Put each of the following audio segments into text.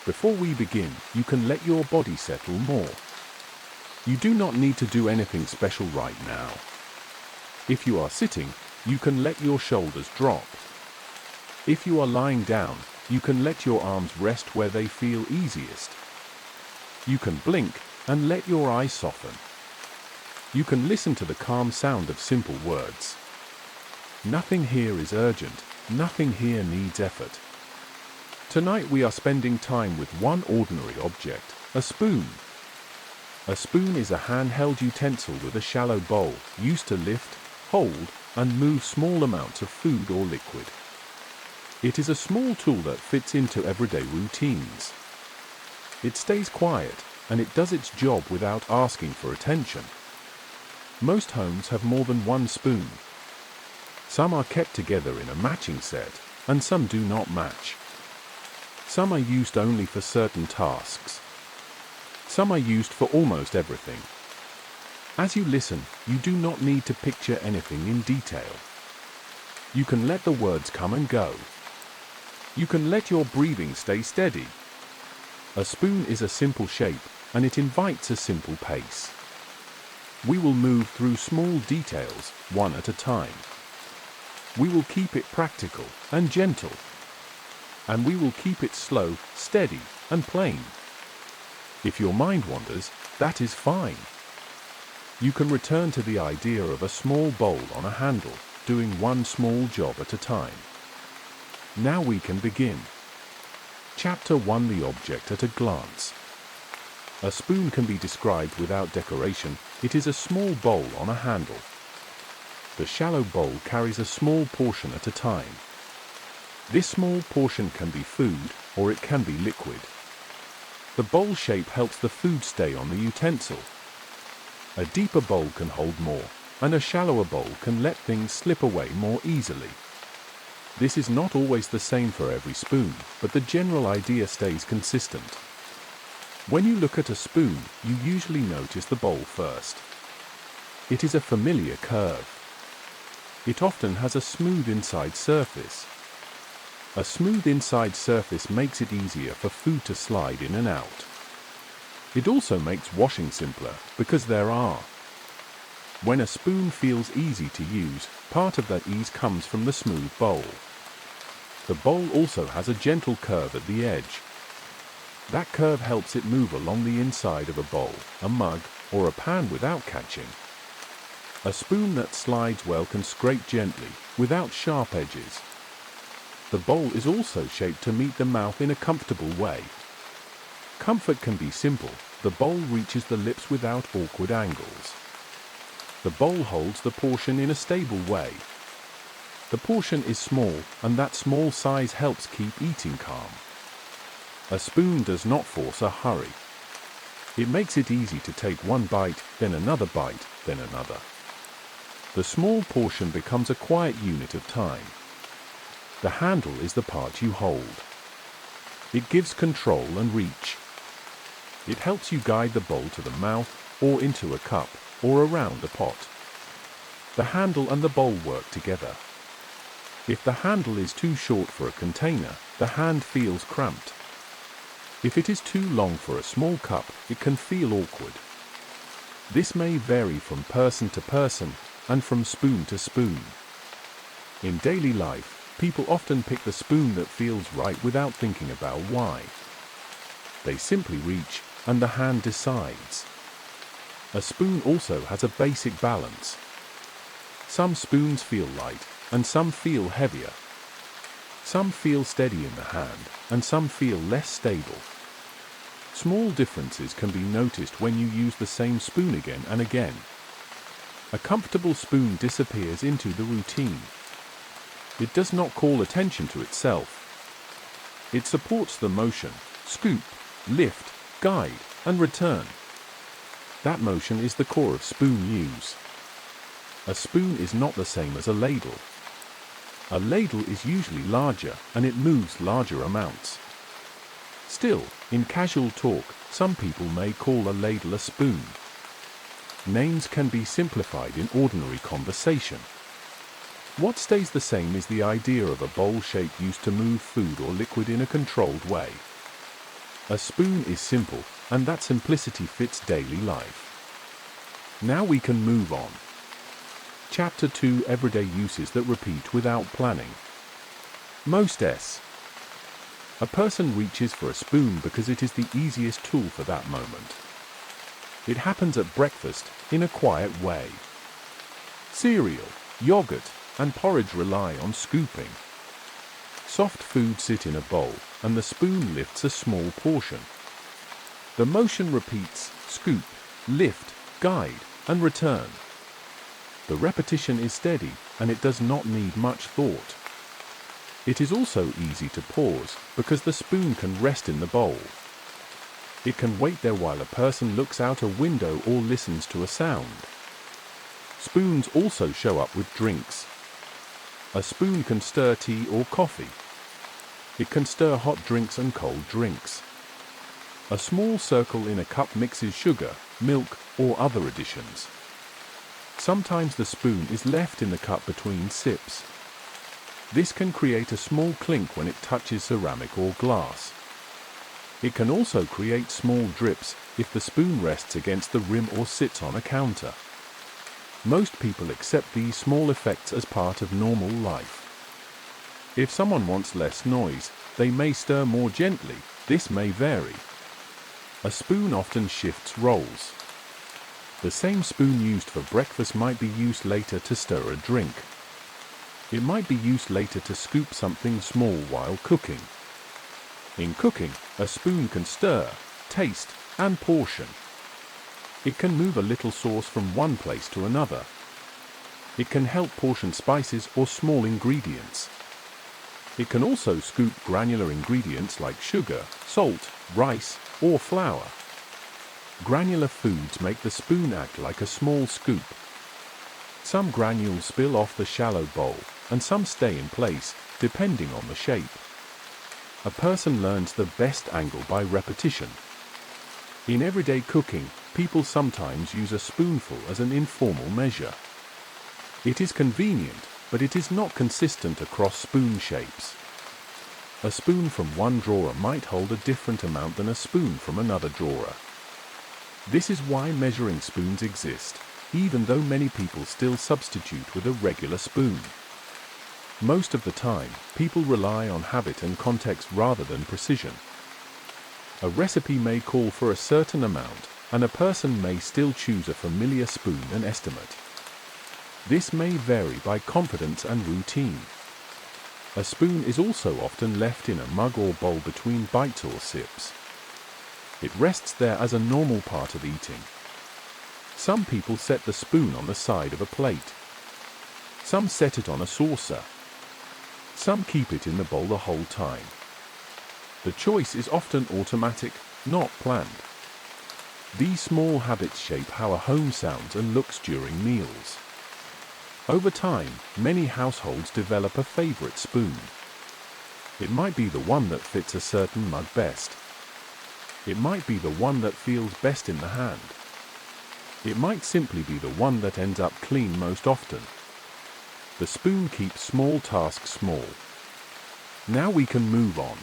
Before we begin, you can let your body settle more. You do not need to do anything special right now. If you are sitting, you can let your shoulders drop. If you are lying down, you can let your arms rest where they feel easiest. You can blink and let your eyes soften. You can listen to the calm sound of simple words. Nothing here is urgent, nothing here needs effort. Tonight we are spending time with one ordinary object, a spoon. A spoon is a handheld utensil with a shallow bowl, used to lift, hold, and move small amounts of food or liquid. It is a small tool that fits into everyday routines. It stays quiet, and it does its job without asking for attention. Most homes have more than one spoon. Some are kept together in a matching set, and some do not match. Some are used only for certain tasks. Some are used for almost everything. As you listen, you do not need to picture anything in detail. You can let the words come and go. You can let your breathing stay steady. A spoon is a simple shape, and it invites a simple pace. We will move through small details, one at a time. We will keep it practical and gentle. And we will keep it slow, steady, and plain. If your mind wanders, that is fine. You can return to the idea of a small bowl on a handle, doing one small job at a time. Now we can begin. Chapter 1: The object at a glance. A spoon can be described without decoration. It is a small bowl on a handle. The shallow bowl carries a small portion at a time. This small portion can be food, or it can be liquid. The bowl shape helps the food stay on the utensil. A deeper bowl can hold more, and a shallower bowl can let things slip away more easily. This is not always the same for every spoon, but the general idea stays consistent. When you look at a spoon, you usually notice the bowl first. It is a familiar curve. It often has a smooth inside surface. A smooth inside surface makes it easier for food to slide in and out. It also makes washing simpler, because there are. When a spoon feels easy to use, part of that ease comes from the smooth bowl. The bowl also has a gentle curve at the edge. That curve helps it move along the inside of a bowl, a mug, or a pan without catching. A spoon that slides well can scrape gently, without sharp edges. The bowl is also shaped to meet the mouth in a comfortable way. Comfort can be simple. The bowl reaches the lips without awkward angles. The bowl holds the portion in a stable way. The portion is small, and that small size helps keep eating calm. A spoon does not force a hurry. It makes it easy to take one bite, then another bite, then another. The small portion becomes a quiet unit of time. The handle is the part you hold. It gives control and reach. It helps you guide the bowl to the mouth, or into a cup, or around a pot. The handle and the bowl work together. If the handle is too short for a container, the hand feels cramped. If it is too long for a small cup, it can feel awkward. This may vary from person to person, and from spoon to spoon. In daily life, people often pick the spoon that feels right without thinking about why. They simply reach, and the hand decides. A spoon also has a basic balance. Some spoons feel light, and some feel heavier. Some feel steady in the hand, and some feel less stable. Small differences can be noticed when you use the same spoon again and again. A comfortable spoon disappears into the routine. It does not call attention to itself. It supports the motion, scoop, lift, guide, and return. That motion is the core of spoon use. A spoon is not the same as a ladle. A ladle is usually larger, and it moves larger amounts. Still, in casual talk, some people may call a ladle a spoon. Names can be simplified in ordinary conversation. What stays the same is the idea of a bowl shape used to move food or liquid in a controlled way. A spoon is simple, and that simplicity fits daily life. Now we can move on. Chapter 2: Everyday uses that repeat without planning. A person reaches for a spoon because it is the easiest tool for that moment. It happens at breakfast, in a quiet way. Cereal, yogurt, and porridge rely on scooping. Soft foods sit in a bowl, and the spoon lifts a small portion. The motion repeats: scoop, lift, guide, and return. The repetition is steady, and it does not need much thought. It is also easy to pause, because the spoon can rest in the bowl. It can wait there while a person looks out a window or listens to a sound. Spoons also show up with drinks. A spoon can stir tea or coffee. It can stir hot drinks and cold drinks. A small circle in a cup mixes sugar, milk, or other additions. Sometimes the spoon is left in the cup between sips. This can create a small clink when it touches ceramic or glass. It can also create small drips if the spoon rests against the rim or sits on a counter. Most people accept these small effects as part of normal life. If someone wants less noise, they may stir more gently. This may vary. A spoon often shifts roles. The same spoon used for breakfast might be used later to stir a drink. It might be used later to scoop something small while cooking. In cooking, a spoon can stir, taste, and portion. It can move a little sauce from one place to another. It can help portion spices or small ingredients. It can also scoop granular ingredients like sugar, salt, rice, or flour. Granular foods make the spoon act like a small scoop. Some granules spill off the shallow bowl, and some stay in place, depending on the shape. A person learns the best angle by repetition. In everyday cooking, people sometimes use a spoonful as an informal measure. It is convenient, but it is not consistent across spoon shapes. A spoon from one drawer might hold a different amount than a spoon from another drawer. This is why measuring spoons exist, even though many people still substitute with a regular spoon. Most of the time, people rely on habit and context rather than precision. A recipe may call for a certain amount, and a person may still choose a familiar spoon and estimate. This may vary by confidence and routine. A spoon is also often left in a mug or bowl between bites or sips. It rests there as a normal part of eating. Some people set the spoon on the side of a plate. Some set it on a saucer. Some keep it in the bowl the whole time. The choice is often automatic, not planned. These small habits shape how a home sounds and looks during meals. Over time, many households develop a favorite spoon. It might be the one that fits a certain mug best. It might be the one that feels best in the hand. It might simply be the one that ends up clean most often. The spoon keeps small tasks small. Now we can move on.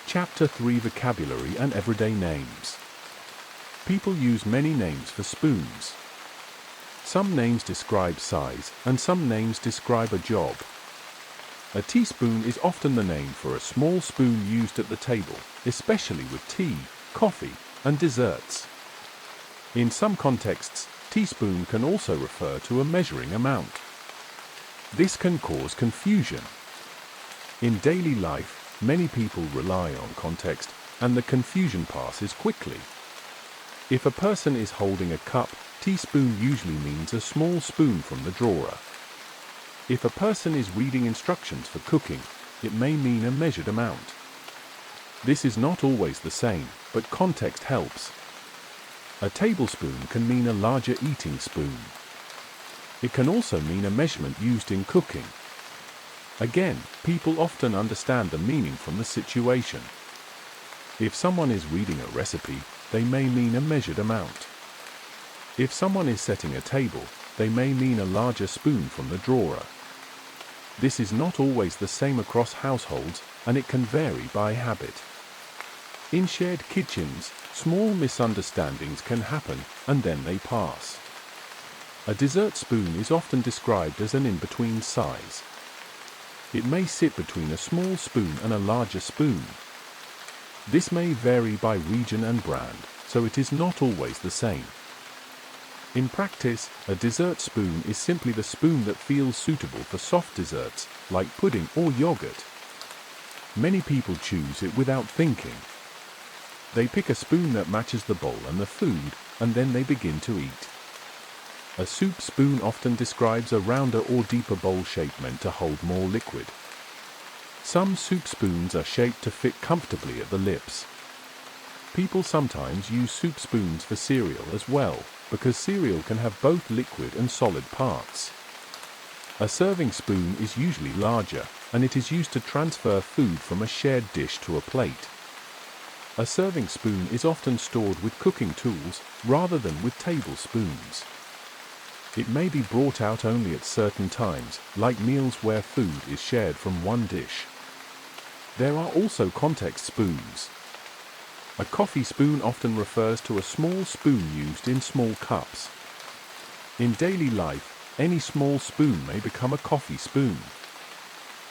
Chapter 3: Vocabulary and Everyday Names. People use many names for spoons. Some names describe size, and some names describe a job. A teaspoon is often the name for a small spoon used at the table, especially with tea, coffee, and desserts. In some contexts, teaspoon can also refer to a measuring amount. This can cause confusion. In daily life, many people rely on context, and the confusion passes quickly. If a person is holding a cup, teaspoon usually means a small spoon from the drawer. If a person is reading instructions for cooking, it may mean a measured amount. This is not always the same, but context helps. A tablespoon can mean a larger eating spoon. It can also mean a measurement used in cooking. Again, people often understand the meaning from the situation. If someone is reading a recipe, they may mean a measured amount. If someone is setting a table, they may mean a larger spoon from the drawer. This is not always the same across households, and it can vary by habit. In shared kitchens, small misunderstandings can happen, and then they pass. A dessert spoon is often described as an in-between size. It may sit between a small spoon and a larger spoon. This may vary by region and brand, so it is not always the same. In practice, a dessert spoon is simply the spoon that feels suitable for soft desserts, like pudding or yogurt. Many people choose it without thinking. They pick a spoon that matches the bowl and the food, and then they begin to eat. A soup spoon often describes a rounder or deeper bowl shape meant to hold more liquid. Some soup spoons are shaped to fit comfortably at the lips. People sometimes use soup spoons for cereal as well, because cereal can have both liquid and solid parts. A serving spoon is usually larger, and it is used to transfer food from a shared dish to a plate. A serving spoon is often stored with cooking tools, rather than with table spoons. It may be brought out only at certain times, like meals where food is shared from one dish. There are also context spoons. A coffee spoon often refers to a small spoon used in small cups. In daily life, any small spoon may become a coffee spoon.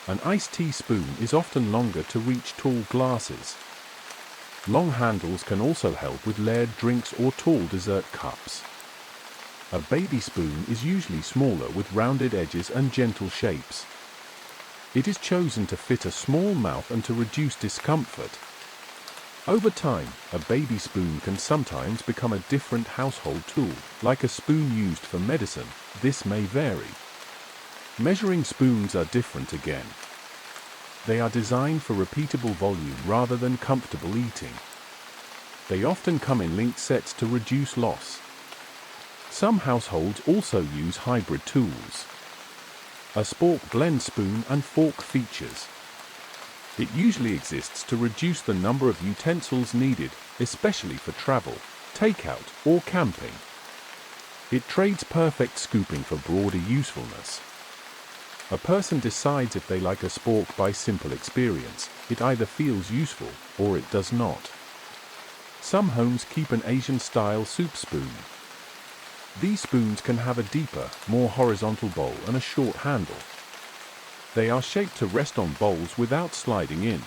An iced tea spoon is often longer to reach tall glasses. Long handles can also help with layered drinks or tall dessert cups. A baby spoon is usually smaller with rounded edges and gentle shapes. It is chosen to fit a small mouth and to reduce discomfort. Over time, a baby spoon can sometimes become a different household tool, like a spoon used for medicine. This may vary. Measuring spoons are different again. They are designed for repeatable volume rather than comfortable eating. They often come in linked sets to reduce loss. Some households also use hybrid tools. A spork blend spoon and fork features. It usually exists to reduce the number of utensils needed, especially for travel, takeout, or camping. It trades perfect scooping for broader usefulness. A person decides if they like a spork by simple experience. It either feels useful, or it does not. Some homes keep an Asian-style soup spoon. These spoons can have a deeper, more horizontal bowl and a short handle. They are shaped to rest on bowls without sliding in.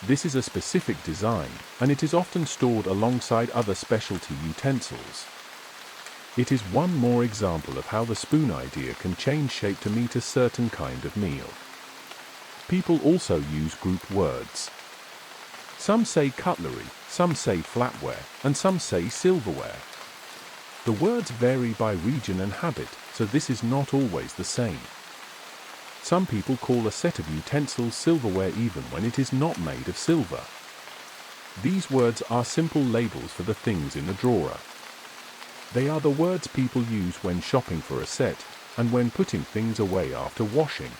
This is a specific design, and it is often stored alongside other specialty utensils. It is one more example of how the spoon idea can change shape to meet a certain kind of meal. People also use group words. Some say cutlery, some say flatware, and some say silverware. The words vary by region and habit, so this is not always the same. Some people call a set of utensils silverware even when it is not made of silver. These words are simple labels for the things in the drawer. They are the words people use when shopping for a set, and when putting things away after washing.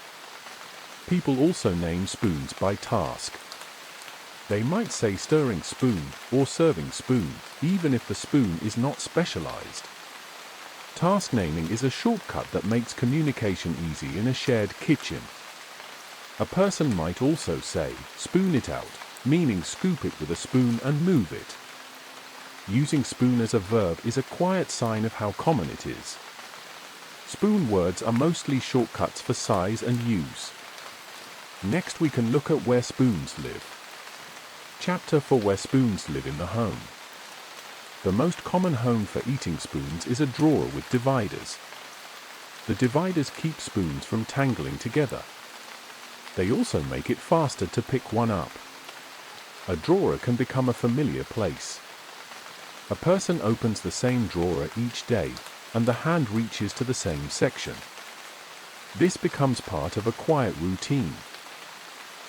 People also name spoons by task. They might say stirring spoon or serving spoon, even if the spoon is not specialized. Task naming is a shortcut that makes communication easy in a shared kitchen. A person might also say, spoon it out, meaning scoop it with a spoon and move it. Using spoon as a verb is a quiet sign of how common it is. Spoon words are mostly shortcuts for size and use. Next we can look at where spoons live. Chapter for where spoons live in the home. The most common home for eating spoons is a drawer with dividers. The dividers keep spoons from tangling together. They also make it faster to pick one up. A drawer can become a familiar place. A person opens the same drawer each day, and the hand reaches to the same section. This becomes part of a quiet routine.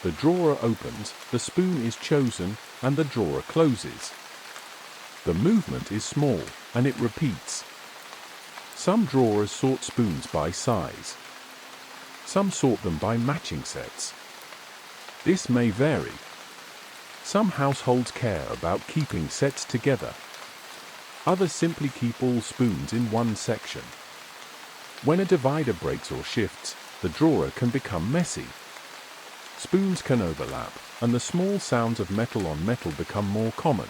The drawer opens, the spoon is chosen, and the drawer closes. The movement is small, and it repeats. Some drawers sort spoons by size. Some sort them by matching sets. This may vary. Some households care about keeping sets together. Others simply keep all spoons in one section. When a divider breaks or shifts, the drawer can become messy. spoons can overlap, and the small sounds of metal on metal become more common.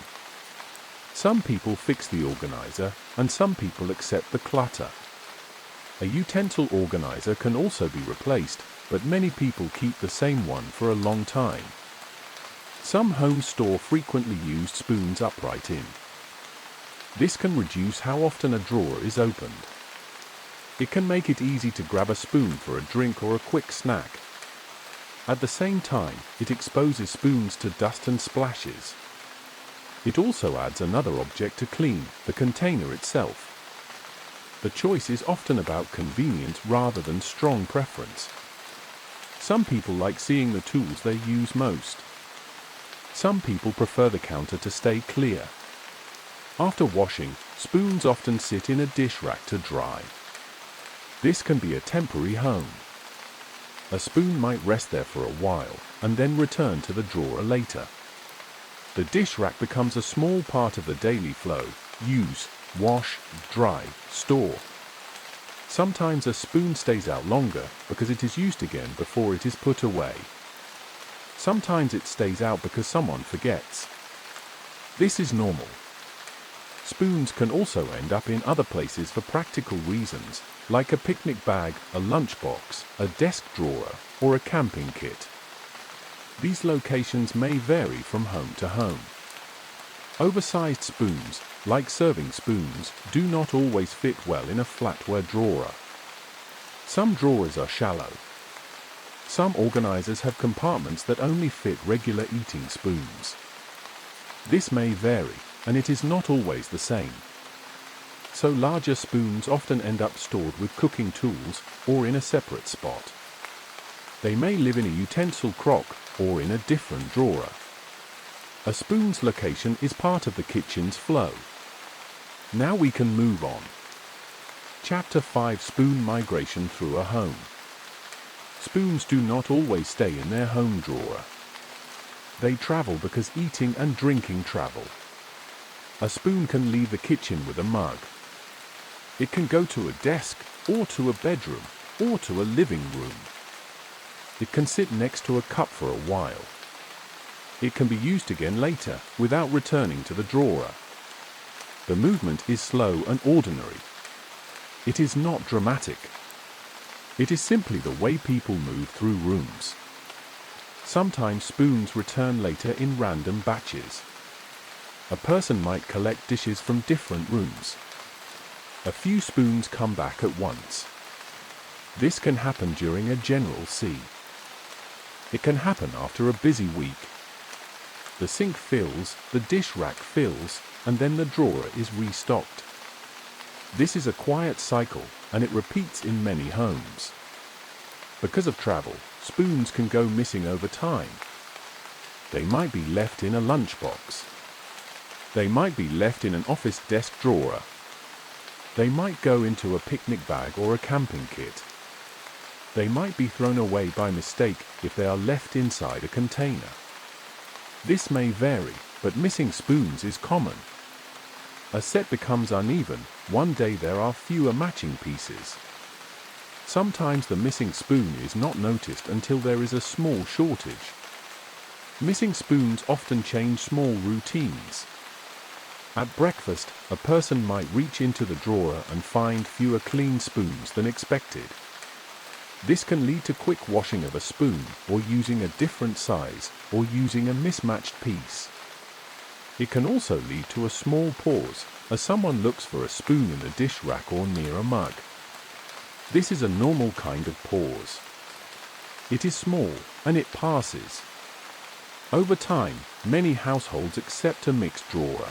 Some people fix the organizer, and some people accept the clutter. A utensil organizer can also be replaced, but many people keep the same one for a long time. Some homes store frequently used spoons upright in. This can reduce how often a drawer is opened. It can make it easy to grab a spoon for a drink or a quick snack. At the same time, it exposes spoons to dust and splashes. It also adds another object to clean, the container itself. The choice is often about convenience rather than strong preference. Some people like seeing the tools they use most. Some people prefer the counter to stay clear. After washing, spoons often sit in a dish rack to dry. This can be a temporary home. A spoon might rest there for a while, and then return to the drawer later. The dish rack becomes a small part of the daily flow: use, wash, dry, store. Sometimes a spoon stays out longer because it is used again before it is put away. Sometimes it stays out because someone forgets. This is normal. Spoons can also end up in other places for practical reasons, like a picnic bag, a lunchbox, a desk drawer, or a camping kit. These locations may vary from home to home. Oversized spoons, like serving spoons, do not always fit well in a flatware drawer. Some drawers are shallow. Some organizers have compartments that only fit regular eating spoons. This may vary, and it is not always the same. So larger spoons often end up stored with cooking tools or in a separate spot. They may live in a utensil crock or in a different drawer. A spoon's location is part of the kitchen's flow. Now we can move on. Chapter 5: Spoon Migration Through a Home. Spoons do not always stay in their home drawer. They travel because eating and drinking travel. A spoon can leave the kitchen with a mug. It can go to a desk, or to a bedroom, or to a living room. It can sit next to a cup for a while. It can be used again later, without returning to the drawer. The movement is slow and ordinary. It is not dramatic. It is simply the way people move through rooms. Sometimes spoons return later in random batches. A person might collect dishes from different rooms. A few spoons come back at once. This can happen during a general sea. It can happen after a busy week. The sink fills, the dish rack fills, and then the drawer is restocked. This is a quiet cycle, and it repeats in many homes. Because of travel, spoons can go missing over time. They might be left in a lunchbox. They might be left in an office desk drawer. They might go into a picnic bag or a camping kit. They might be thrown away by mistake if they are left inside a container. This may vary, but missing spoons is common. A set becomes uneven. One day there are fewer matching pieces. Sometimes the missing spoon is not noticed until there is a small shortage. Missing spoons often change small routines. At breakfast, a person might reach into the drawer and find fewer clean spoons than expected. This can lead to quick washing of a spoon, or using a different size, or using a mismatched piece. It can also lead to a small pause, as someone looks for a spoon in a dish rack or near a mug. This is a normal kind of pause. It is small, and it passes. Over time, many households accept a mixed drawer.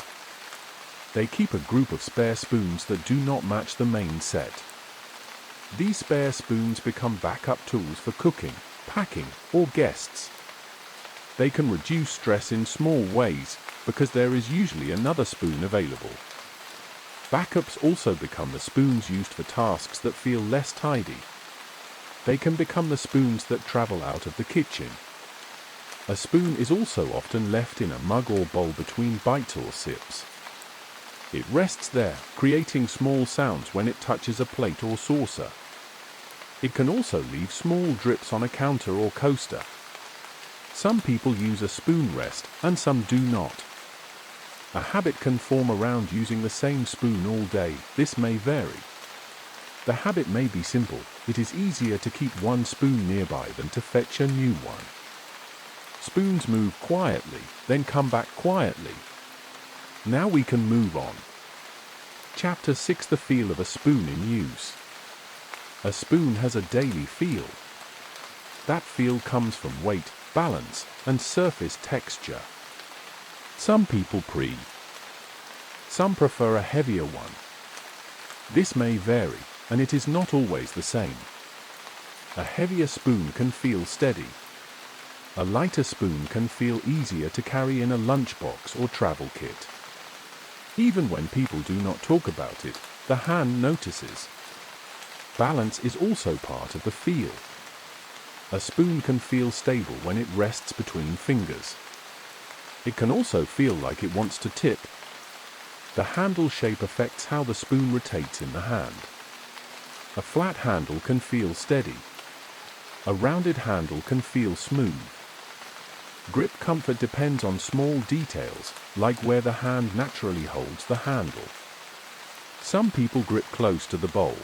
They keep a group of spare spoons that do not match the main set. These spare spoons become backup tools for cooking, packing, or guests. They can reduce stress in small ways, because there is usually another spoon available. Backups also become the spoons used for tasks that feel less tidy. They can become the spoons that travel out of the kitchen. A spoon is also often left in a mug or bowl between bites or sips. It rests there, creating small sounds when it touches a plate or saucer. It can also leave small drips on a counter or coaster. Some people use a spoon rest and some do not. A habit can form around using the same spoon all day. This may vary. The habit may be simple. It is easier to keep one spoon nearby than to fetch a new one. Spoons move quietly, then come back quietly. Now we can move on. Chapter 6: The feel of a spoon in use. A spoon has a daily feel. That feel comes from weight, balance, and surface texture. Some people Some prefer a heavier one. This may vary, and it is not always the same. A heavier spoon can feel steady. A lighter spoon can feel easier to carry in a lunchbox or travel kit. Even when people do not talk about it, the hand notices. Balance is also part of the feel. A spoon can feel stable when it rests between fingers. It can also feel like it wants to tip. The handle shape affects how the spoon rotates in the hand. A flat handle can feel steady. A rounded handle can feel smooth. Grip comfort depends on small details, like where the hand naturally holds the handle. Some people grip close to the bowl.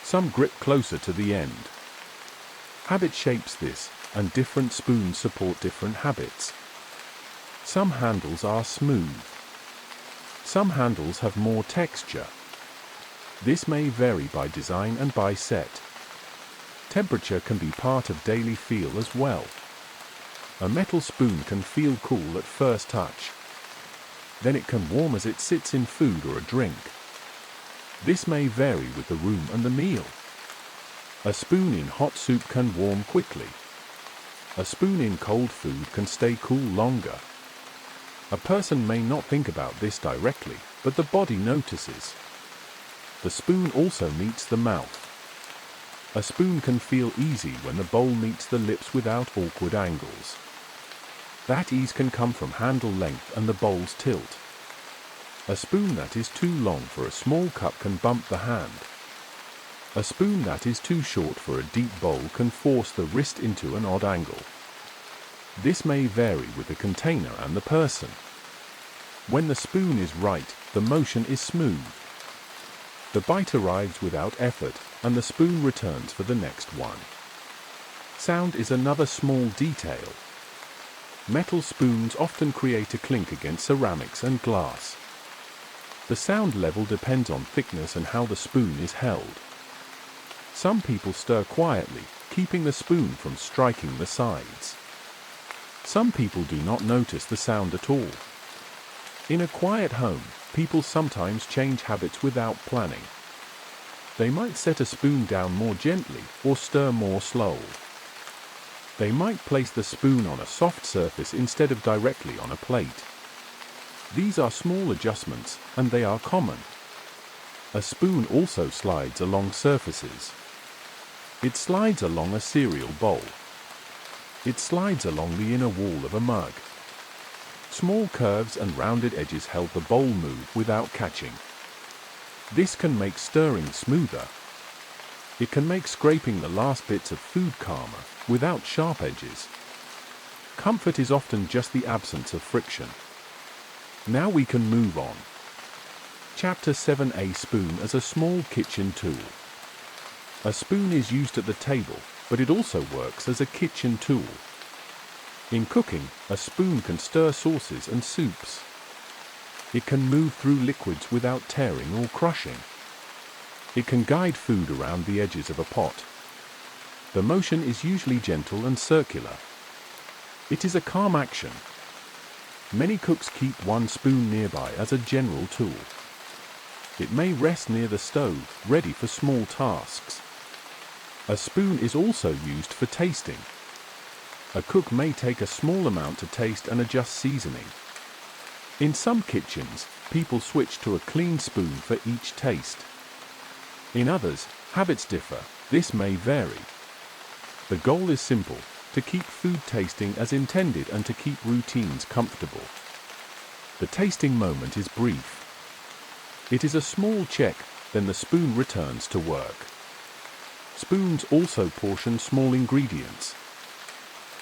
Some grip closer to the end. Habit shapes this, and different spoons support different habits. Some handles are smooth. Some handles have more texture. This may vary by design and by set. Temperature can be part of daily feel as well. A metal spoon can feel cool at first touch. Then it can warm as it sits in food or a drink. This may vary with the room and the meal. A spoon in hot soup can warm quickly. A spoon in cold food can stay cool longer. A person may not think about this directly, but the body notices. The spoon also meets the mouth. A spoon can feel easy when the bowl meets the lips without awkward angles. That ease can come from handle length and the bowl's tilt. A spoon that is too long for a small cup can bump the hand. A spoon that is too short for a deep bowl can force the wrist into an odd angle. This may vary with the container and the person. When the spoon is right, the motion is smooth. The bite arrives without effort, and the spoon returns for the next one. Sound is another small detail. Metal spoons often create a clink against ceramics and glass. The sound level depends on thickness and how the spoon is held. Some people stir quietly, keeping the spoon from striking the sides. Some people do not notice the sound at all. In a quiet home, people sometimes change habits without planning. They might set a spoon down more gently or stir more slowly. They might place the spoon on a soft surface instead of directly on a plate. These are small adjustments, and they are common. A spoon also slides along surfaces. It slides along a cereal bowl. It slides along the inner wall of a mug. Small curves and rounded edges help the bowl move without catching. This can make stirring smoother. It can make scraping the last bits of food calmer, without sharp edges. Comfort is often just the absence of friction. Now we can move on. Chapter 7: A spoon as a small kitchen tool. A spoon is used at the table, but it also works as a kitchen tool. In cooking, a spoon can stir sauces and soups. It can move through liquids without tearing or crushing. It can guide food around the edges of a pot. The motion is usually gentle and circular. It is a calm action. Many cooks keep one spoon nearby as a general tool. It may rest near the stove, ready for small tasks. A spoon is also used for tasting. A cook may take a small amount to taste and adjust seasoning. In some kitchens, people switch to a clean spoon for each taste. In others, habits differ. This may vary. The goal is simple: to keep food tasting as intended and to keep routines comfortable. The tasting moment is brief. It is a small check, then the spoon returns to work. Spoons also portion small ingredients.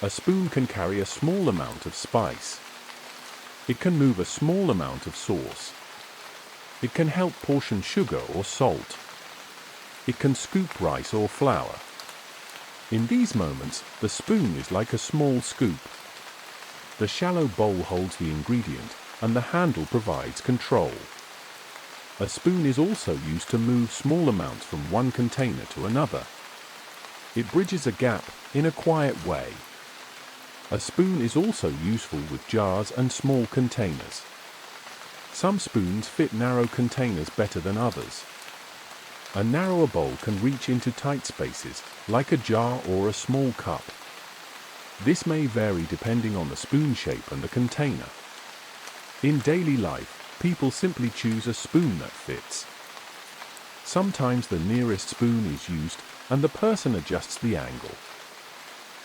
A spoon can carry a small amount of spice. It can move a small amount of sauce. It can help portion sugar or salt. It can scoop rice or flour. In these moments, the spoon is like a small scoop. The shallow bowl holds the ingredient, and the handle provides control. A spoon is also used to move small amounts from one container to another. It bridges a gap in a quiet way. A spoon is also useful with jars and small containers. Some spoons fit narrow containers better than others. A narrower bowl can reach into tight spaces, like a jar or a small cup. This may vary depending on the spoon shape and the container. In daily life, people simply choose a spoon that fits. Sometimes the nearest spoon is used, and the person adjusts the angle.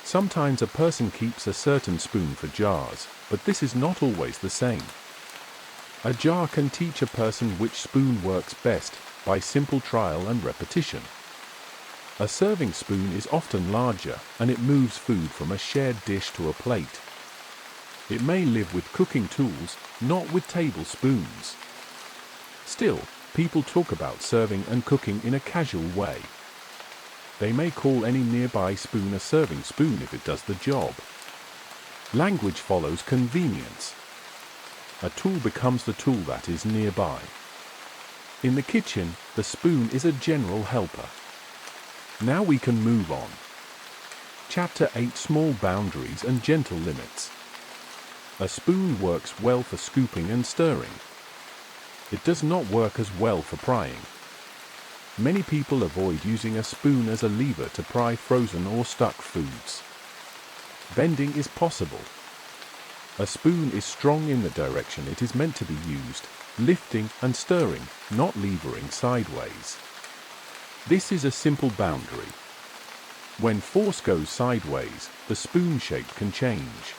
Sometimes a person keeps a certain spoon for jars, but this is not always the same. A jar can teach a person which spoon works best by simple trial and repetition. A serving spoon is often larger, and it moves food from a shared dish to a plate. It may live with cooking tools, not with table spoons. Still, people talk about serving and cooking in a casual way. They may call any nearby spoon a serving spoon if it does the job. Language follows convenience. A tool becomes the tool that is nearby. In the kitchen, the spoon is a general helper. Now we can move on. Chapter 8: Small Boundaries and Gentle Limits. A spoon works well for scooping and stirring. It does not work as well for prying. Many people avoid using a spoon as a lever to pry frozen or stuck foods. Bending is possible. A spoon is strong in the direction it is meant to be used, lifting and stirring, not levering sideways. This is a simple boundary. When force goes sideways, the spoon shape can change.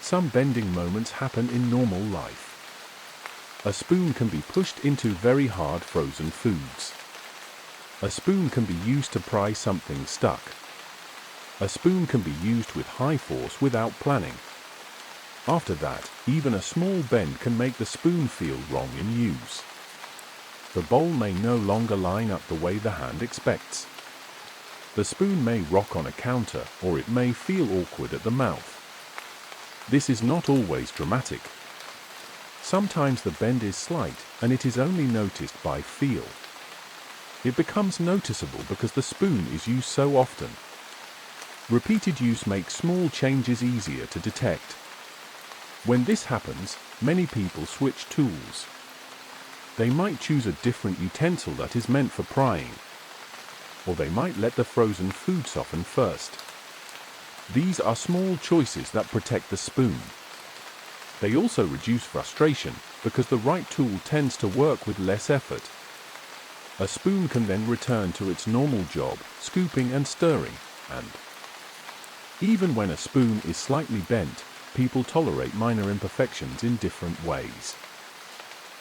Some bending moments happen in normal life. A spoon can be pushed into very hard frozen foods. A spoon can be used to pry something stuck. A spoon can be used with high force without planning. After that, even a small bend can make the spoon feel wrong in use. The bowl may no longer line up the way the hand expects. The spoon may rock on a counter, or it may feel awkward at the mouth. This is not always dramatic. Sometimes the bend is slight, and it is only noticed by feel. It becomes noticeable because the spoon is used so often. Repeated use makes small changes easier to detect. When this happens, many people switch tools. They might choose a different utensil that is meant for prying, or they might let the frozen food soften first. These are small choices that protect the spoon. They also reduce frustration because the right tool tends to work with less effort. A spoon can then return to its normal job, scooping and stirring, and even when a spoon is slightly bent, people tolerate minor imperfections in different ways.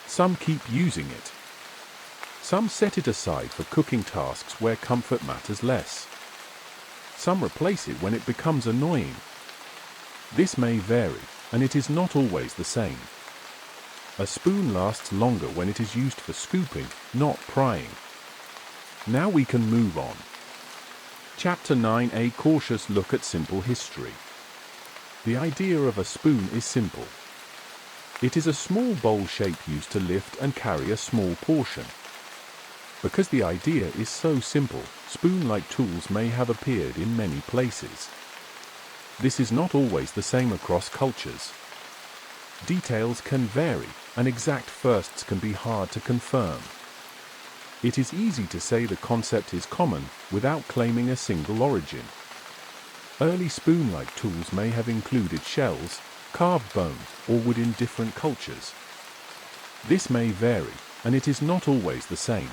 Some keep using it. Some set it aside for cooking tasks where comfort matters less. Some replace it when it becomes annoying. This may vary, and it is not always the same. A spoon lasts longer when it is used for scooping, not prying. Now we can move on. Chapter 9: A Cautious Look at Simple History. The idea of a spoon is simple. It is a small bowl shape used to lift and carry a small portion. Because the idea is so simple, spoon-like tools may have appeared in many places. This is not always the same across cultures. Details can vary, and exact firsts can be hard to confirm. It is easy to say the concept is common without claiming a single origin. Early spoon-like tools may have included shells, carved bone, or wood in different cultures. This may vary, and it is not always the same.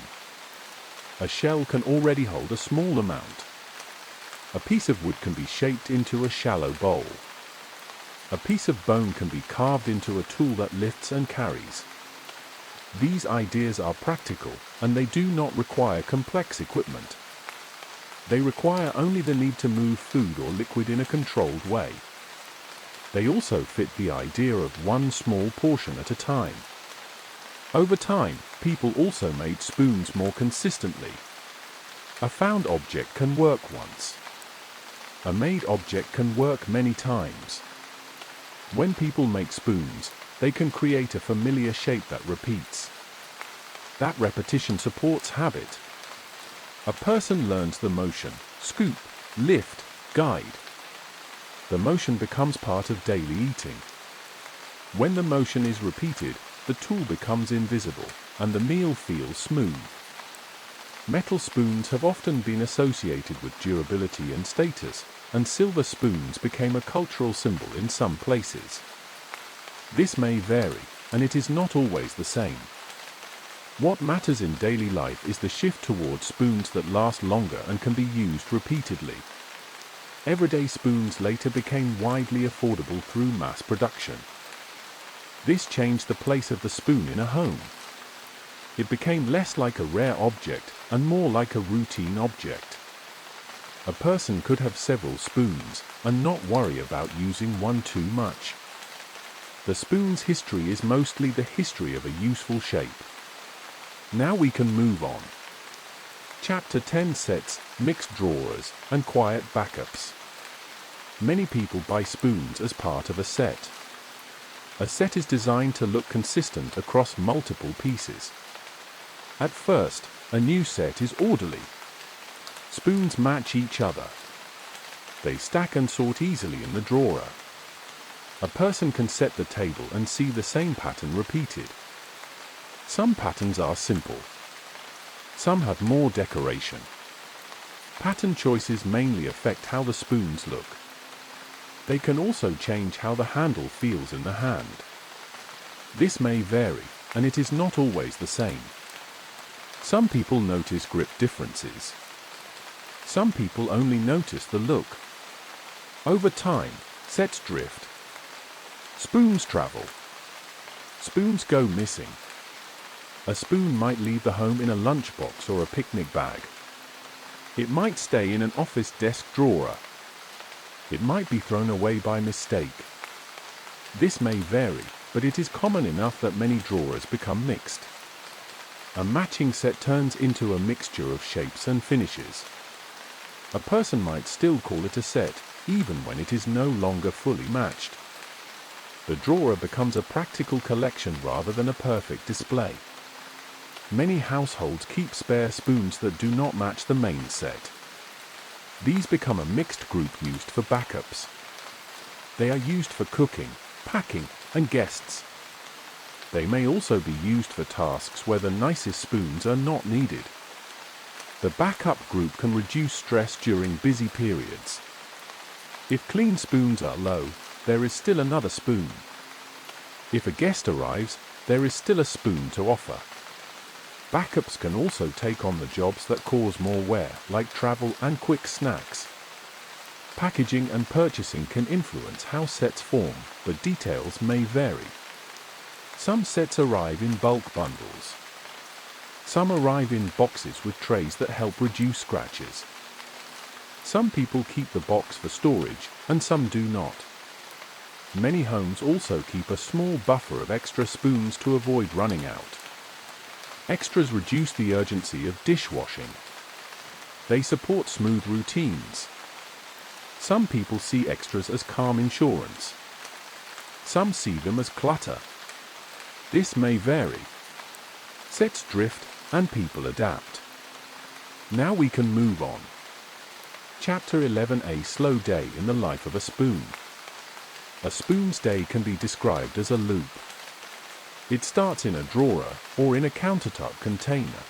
A shell can already hold a small amount. A piece of wood can be shaped into a shallow bowl. A piece of bone can be carved into a tool that lifts and carries. These ideas are practical, and they do not require complex equipment. They require only the need to move food or liquid in a controlled way. They also fit the idea of one small portion at a time. Over time, people also made spoons more consistently. A found object can work once. A made object can work many times. When people make spoons, they can create a familiar shape that repeats. That repetition supports habit. A person learns the motion, scoop, lift, guide. The motion becomes part of daily eating. When the motion is repeated, the tool becomes invisible, and the meal feels smooth. Metal spoons have often been associated with durability and status, and silver spoons became a cultural symbol in some places. This may vary, and it is not always the same. What matters in daily life is the shift towards spoons that last longer and can be used repeatedly. Everyday spoons later became widely affordable through mass production. This changed the place of the spoon in a home. It became less like a rare object and more like a routine object. A person could have several spoons and not worry about using one too much. The spoon's history is mostly the history of a useful shape. Now we can move on. Chapter 10: Sets, Mixed Drawers, and Quiet Backups. Many people buy spoons as part of a set. A set is designed to look consistent across multiple pieces. At first, a new set is orderly. Spoons match each other. They stack and sort easily in the drawer. A person can set the table and see the same pattern repeated. Some patterns are simple. Some have more decoration. Pattern choices mainly affect how the spoons look. They can also change how the handle feels in the hand. This may vary, and it is not always the same. Some people notice grip differences. Some people only notice the look. Over time, sets drift. Spoons travel. Spoons go missing. A spoon might leave the home in a lunchbox or a picnic bag. It might stay in an office desk drawer. It might be thrown away by mistake. This may vary, but it is common enough that many drawers become mixed. A matching set turns into a mixture of shapes and finishes. A person might still call it a set, even when it is no longer fully matched. The drawer becomes a practical collection rather than a perfect display. Many households keep spare spoons that do not match the main set. These become a mixed group used for backups. They are used for cooking, packing, and guests. They may also be used for tasks where the nicest spoons are not needed. The backup group can reduce stress during busy periods. If clean spoons are low, there is still another spoon. If a guest arrives, there is still a spoon to offer. Backups can also take on the jobs that cause more wear, like travel and quick snacks. Packaging and purchasing can influence how sets form, but details may vary. Some sets arrive in bulk bundles. Some arrive in boxes with trays that help reduce scratches. Some people keep the box for storage, and some do not. Many homes also keep a small buffer of extra spoons to avoid running out. Extras reduce the urgency of dishwashing. They support smooth routines. Some people see extras as calm insurance. Some see them as clutter. This may vary. Sets drift, and people adapt. Now we can move on. Chapter 11: A slow day in the life of a spoon. A spoon's day can be described as a loop. It starts in a drawer or in a countertop container.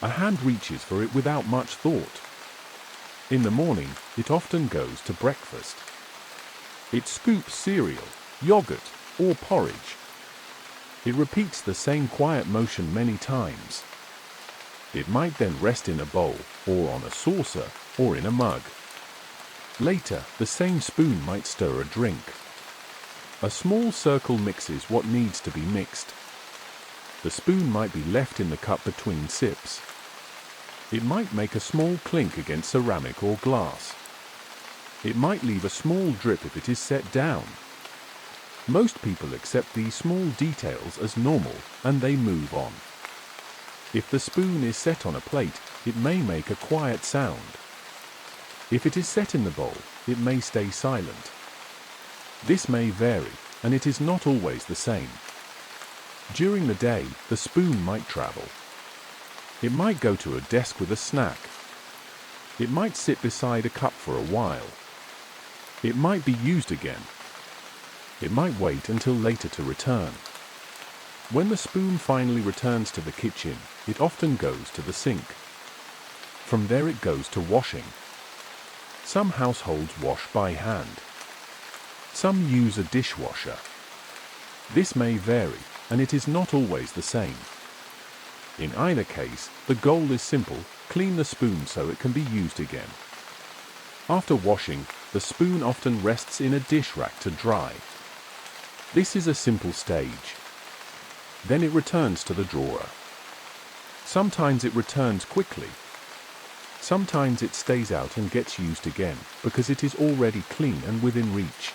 A hand reaches for it without much thought. In the morning, it often goes to breakfast. It scoops cereal, yogurt, or porridge. It repeats the same quiet motion many times. It might then rest in a bowl, or on a saucer, or in a mug. Later, the same spoon might stir a drink. A small circle mixes what needs to be mixed. The spoon might be left in the cup between sips. It might make a small clink against ceramic or glass. It might leave a small drip if it is set down. Most people accept these small details as normal, and they move on. If the spoon is set on a plate, it may make a quiet sound. If it is set in the bowl, it may stay silent. This may vary, and it is not always the same. During the day, the spoon might travel. It might go to a desk with a snack. It might sit beside a cup for a while. It might be used again. It might wait until later to return. When the spoon finally returns to the kitchen, it often goes to the sink. From there it goes to washing. Some households wash by hand. Some use a dishwasher. This may vary, and it is not always the same. In either case, the goal is simple: clean the spoon so it can be used again. After washing, the spoon often rests in a dish rack to dry. This is a simple stage. Then it returns to the drawer. Sometimes it returns quickly. Sometimes it stays out and gets used again, because it is already clean and within reach.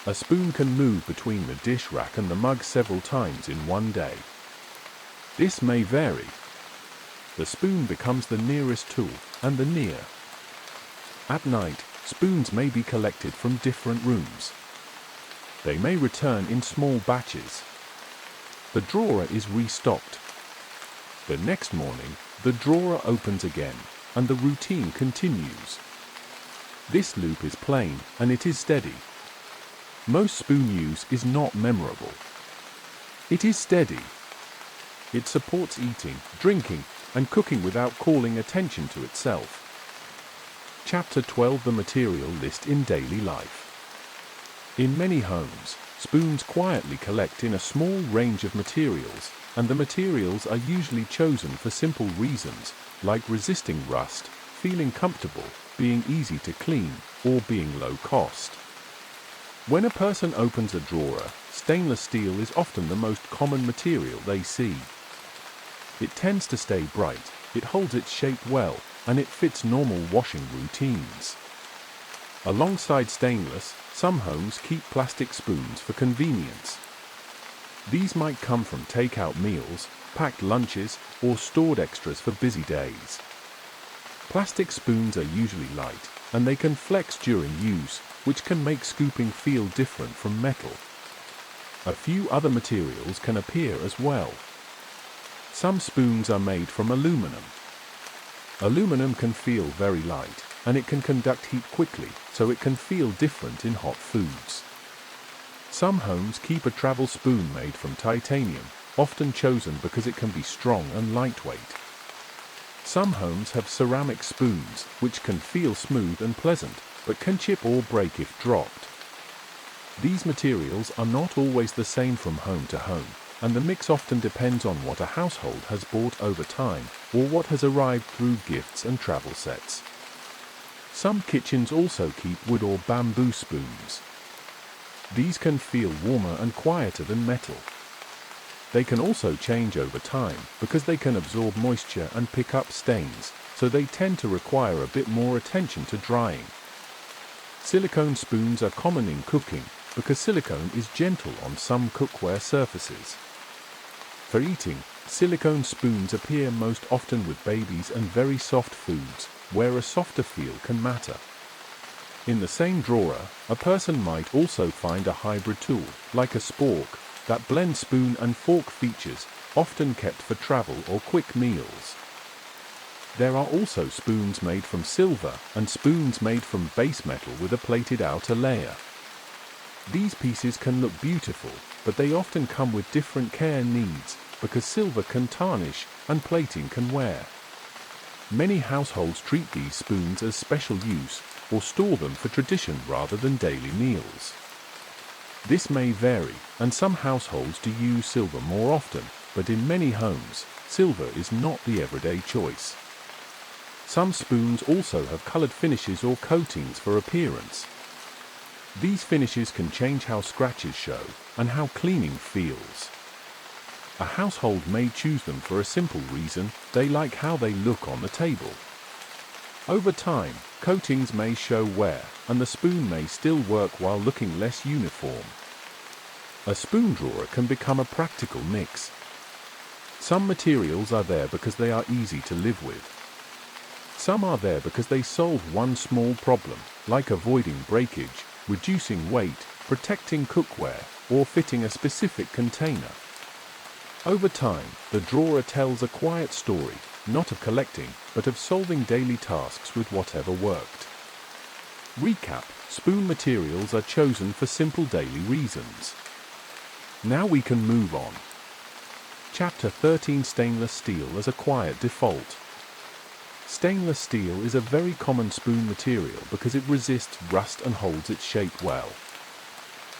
A spoon can move between the dish rack and the mug several times in one day. This may vary. The spoon becomes the nearest tool, and the near. At night, spoons may be collected from different rooms. They may return in small batches. The drawer is restocked. The next morning, the drawer opens again, and the routine continues. This loop is plain, and it is steady. Most spoon use is not memorable. It is steady. It supports eating, drinking, and cooking without calling attention to itself. Chapter 12: The Material List in Daily Life. In many homes, spoons quietly collect in a small range of materials, and the materials are usually chosen for simple reasons, like resisting rust, feeling comfortable, being easy to clean, or being low cost. When a person opens a drawer, stainless steel is often the most common material they see. It tends to stay bright, it holds its shape well, and it fits normal washing routines. Alongside stainless, some homes keep plastic spoons for convenience. These might come from take-out meals, packed lunches, or stored extras for busy days. Plastic spoons are usually light, and they can flex during use, which can make scooping feel different from metal. A few other materials can appear as well. Some spoons are made from aluminum. Aluminum can feel very light, and it can conduct heat quickly, so it can feel different in hot foods. Some homes keep a travel spoon made from titanium, often chosen because it can be strong and lightweight. Some homes have ceramic spoons, which can feel smooth and pleasant, but can chip or break if dropped. These materials are not always the same from home to home, and the mix often depends on what a household has bought over time, or what has arrived through gifts and travel sets. Some kitchens also keep wood or bamboo spoons. These can feel warmer and quieter than metal. They can also change over time because they can absorb moisture and pick up stains, so they tend to require a bit more attention to drying. Silicone spoons are common in cooking because silicone is gentle on some cookware surfaces. For eating, silicone spoons appear most often with babies and very soft foods, where a softer feel can matter. In the same drawer, a person might also find a hybrid tool, like a spork, that blends spoon and fork features, often kept for travel or quick meals. There are also spoons made from silver and spoons made from base metal with a plated outer layer. These pieces can look beautiful, but they often come with different care needs, because silver can tarnish and plating can wear. Many households treat these spoons as special use, or store them for tradition rather than daily meals. This may vary, and some households do use silver more often, but in many homes, silver is not the everyday choice. Some spoons also have colored finishes or coatings for appearance. These finishes can change how scratches show and how cleaning feels. A household may choose them for a simple reason: they like how they look on the table. Over time, coatings may show wear, and the spoon may still work while looking less uniform. A spoon drawer can become a practical mix. Some materials are there because they are easy to live with. Some are there because they solve one small problem, like avoiding breakage, reducing weight, protecting cookware, or fitting a specific container. Over time, the drawer tells a quiet story, not of collecting, but of solving daily tasks with whatever worked. Recap: spoon materials are chosen for simple daily reasons. Now we can move on. Chapter 13: Stainless steel as a quiet default. Stainless steel is a very common spoon material because it resists rust and holds its shape well.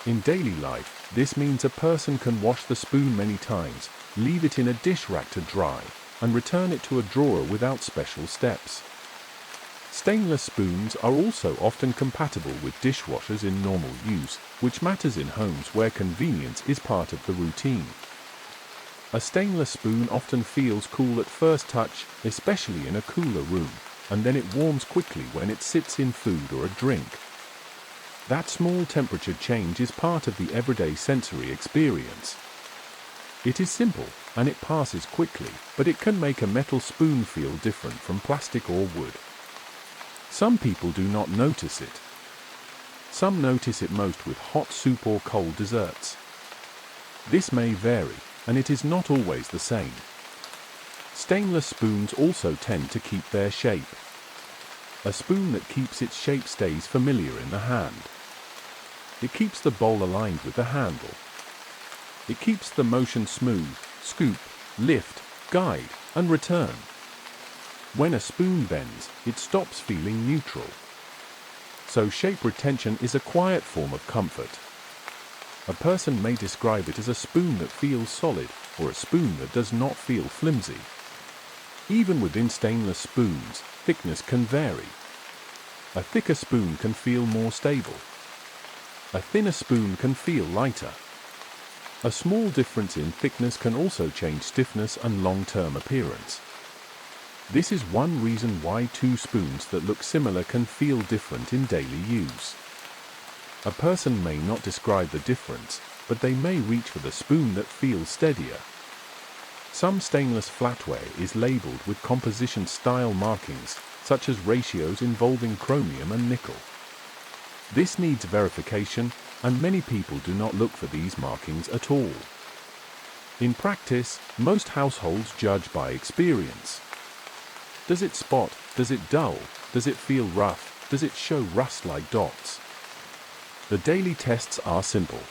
In daily life, this means a person can wash the spoon many times, leave it in a dish rack to dry, and return it to a drawer without special steps. Stainless spoons are also often compatible with dishwashers in normal use, which matters in homes where convenience is part of the routine. A stainless spoon often feels cool at first touch, especially in a cooler room, and then it warms quickly when it sits in food or a drink. That small temperature change is part of the everyday sensory experience. It is simple, and it passes quickly, but it can make a metal spoon feel different from plastic or wood. Some people do not notice it. Some notice it most with hot soup or cold desserts. This may vary, and it is not always the same. Stainless spoons also tend to keep their shape. A spoon that keeps its shape stays familiar in the hand. It keeps the bowl aligned with the handle. It keeps the motion smooth: scoop, lift, guide, and return. When a spoon bends, it stops feeling neutral. So shape retention is a quiet form of comfort. A person may describe it as a spoon that feels solid, or a spoon that does not feel flimsy. Even within stainless spoons, thickness can vary. A thicker spoon can feel more stable. A thinner spoon can feel lighter. A small difference in thickness can also change stiffness and long-term appearance. This is one reason why two spoons that look similar can feel different in daily use. A person may not describe the difference, but they may reach for the spoon that feels steadier. Some stainless flatware is labeled with composition-style markings, such as ratios involving chromium and nickel. This needs verification, and many people do not look for these markings at all. In practice, most households judge by experience. Does it spot? Does it dull? Does it feel rough? Does it show rust-like dots? The daily tests are simple.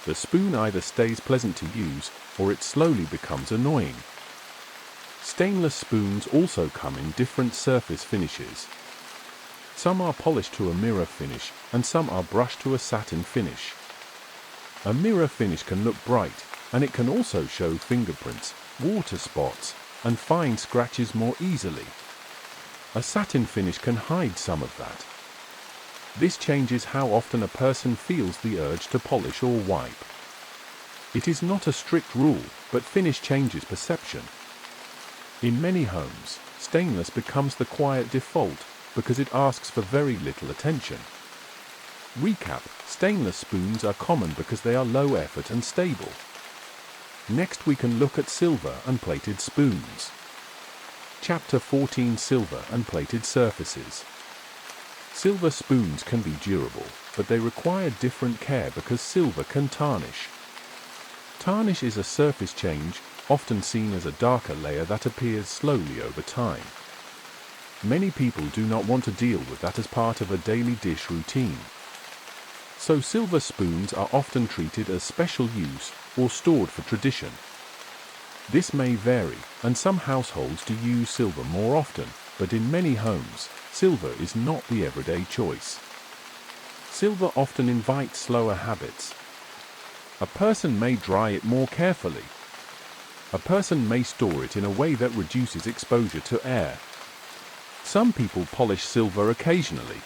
The spoon either stays pleasant to use, or it slowly becomes annoying. Stainless spoons also come in different surface finishes. Some are polished to a mirror finish, and some are brushed to a satin finish. A mirror finish can look bright, and it can also show fingerprints, water spots, and fine scratches more easily. A satin finish can hide some of that. This changes how often a person feels the urge to polish or wipe. It is not a strict rule, but finish changes perception. In many homes, stainless becomes the quiet default because it asks for very little attention. Recap: stainless spoons are common because they are low effort and stable. Next we can look at silver and plated spoons. Chapter 14: Silver and plated surfaces. Silver spoons can be durable, but they require different care because silver can tarnish. Tarnish is a surface change, often seen as a darker layer that appears slowly over time. Many people do not want to deal with that as part of a daily dish routine. So silver spoons are often treated as special use or stored for tradition. This may vary, and some households do use silver more often, but in many homes, silver is not the everyday choice. Silver often invites slower habits. A person may dry it more carefully. A person may store it in a way that reduces exposure to air. Some people polish silver occasionally.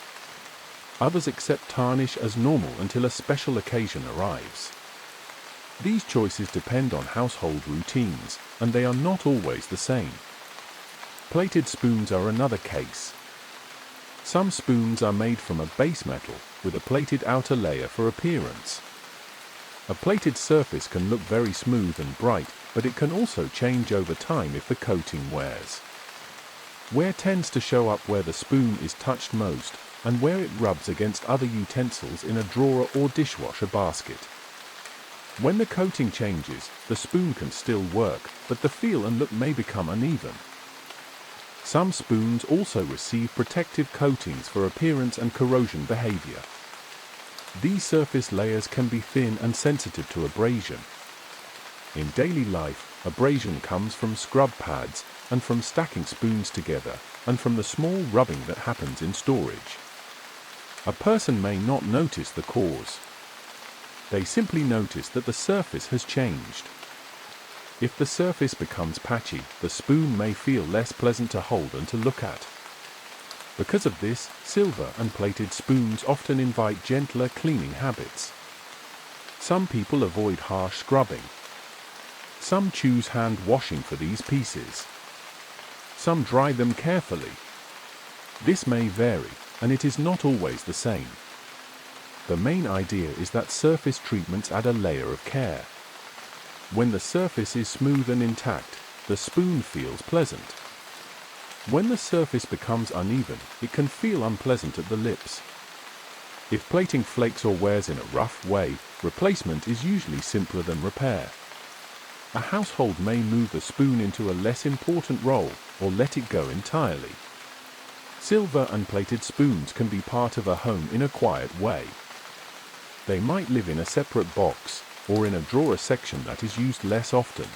Others accept tarnish as normal until a special occasion arrives. These choices depend on household routines, and they are not always the same. Plated spoons are another case. Some spoons are made from a base metal, with a plated outer layer for appearance. A plated surface can look very smooth and bright, but it can also change over time if the coating wears. Wear tends to show up where the spoon is touched most, and where it rubs against other utensils in a drawer or dishwasher basket. When the coating changes, the spoon can still work, but the feel and look may become uneven. Some spoons also receive protective coatings for appearance and corrosion behavior. These surface layers can be thin and sensitive to abrasion. In daily life, abrasion comes from scrub pads, and from stacking spoons together, and from the small rubbing that happens in storage. A person may not notice the cause. They simply notice that the surface has changed. If the surface becomes patchy, the spoon may feel less pleasant to hold and to look at. Because of this, silver and plated spoons often invite gentler cleaning habits. Some people avoid harsh scrubbing. Some choose hand washing for these pieces. Some dry them carefully. This may vary, and it is not always the same. The main idea is that surface treatments add a layer of care. When the surface is smooth and intact, the spoon feels pleasant. When the surface becomes uneven, it can feel unpleasant at the lips. If plating flakes or wears in a rough way, replacement is usually simpler than repair. A household may move the spoon into a less important role, or let it go entirely. Silver and plated spoons can be part of a home in a quiet way. They might live in a separate box, or in a drawer section that is used less often.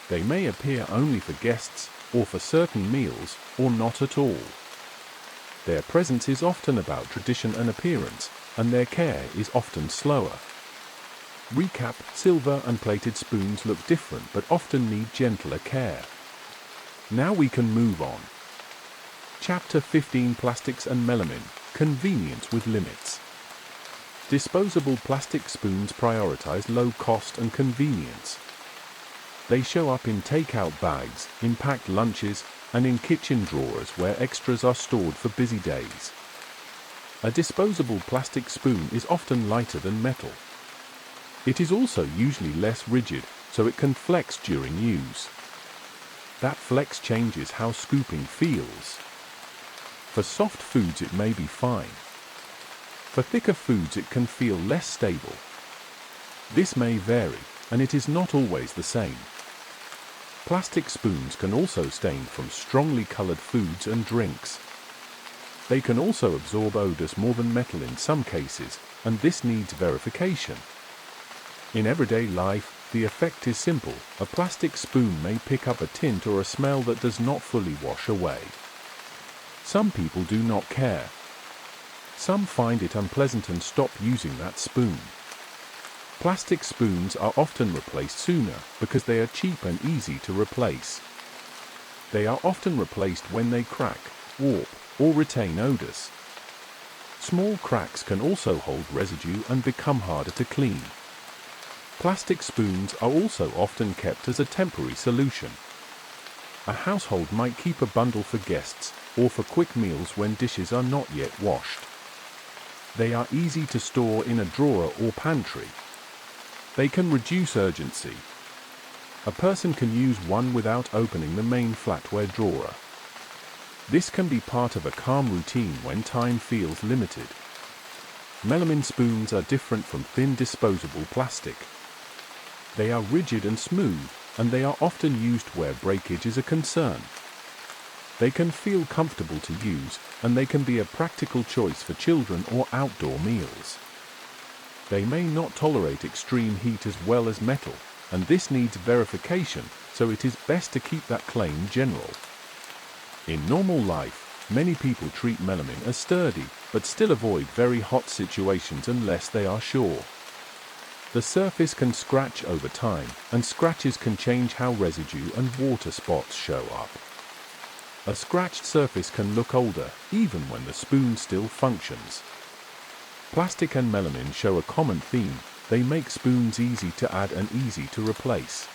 They may appear only for guests, or for certain meals, or not at all. Their presence is often about tradition and appearance, and their care is often slower. Recap: silver and plated spoons look different but often need gentler care. Now we can move on. Chapter 15: Plastics and Melamine, Convenience with Limits. Disposable plastic spoons prioritize low cost and convenience. They show up in takeout bags, in packed lunches, and in kitchen drawers where extras are stored for busy days. A disposable plastic spoon is often lighter than metal. It is also usually less rigid, so it can flex during use. That flex changes how scooping feels. For soft foods it may be fine. For thicker foods it can feel less stable. This may vary, and it is not always the same. Plastic spoons can also stain from strongly colored foods and drinks. They can also absorb odors more than metal in some cases, and this needs verification. In everyday life, the effect is simple. A plastic spoon may pick up a tint or a smell that does not fully wash away. Some people do not care. Some find it unpleasant and stop using that spoon. Plastic spoons are often replaced sooner because they are cheap and easy to replace. They are often replaced when they crack, warp, or retain odors. Small cracks can also hold residue and become harder to clean. Plastic spoons are also often kept as a temporary solution. A household might keep a bundle for guests or for quick meals when dishes are not yet washed. They are easy to store in a drawer or pantry. They can reduce urgency. A person can use one without opening the main flatware drawer. This can be part of a calm routine when time feels limited. Melamine spoons are different from thin disposable plastic. They are rigid and smooth, and they are often used where breakage is a concern. They can feel comfortable to use, and they can be a practical choice for children or outdoor meals. They may not tolerate extreme heat as well as metal, and this needs verification, so it is best to keep that claim general. In normal life, many people treat melamine as sturdy, but still avoid very hot situations unless they are sure. The surface can scratch over time, and scratches can change how residue and water spots show up. A scratched surface can look older, even when the spoon still functions. Plastic and melamine show a common theme. they make spoons easy to add and easy to replace.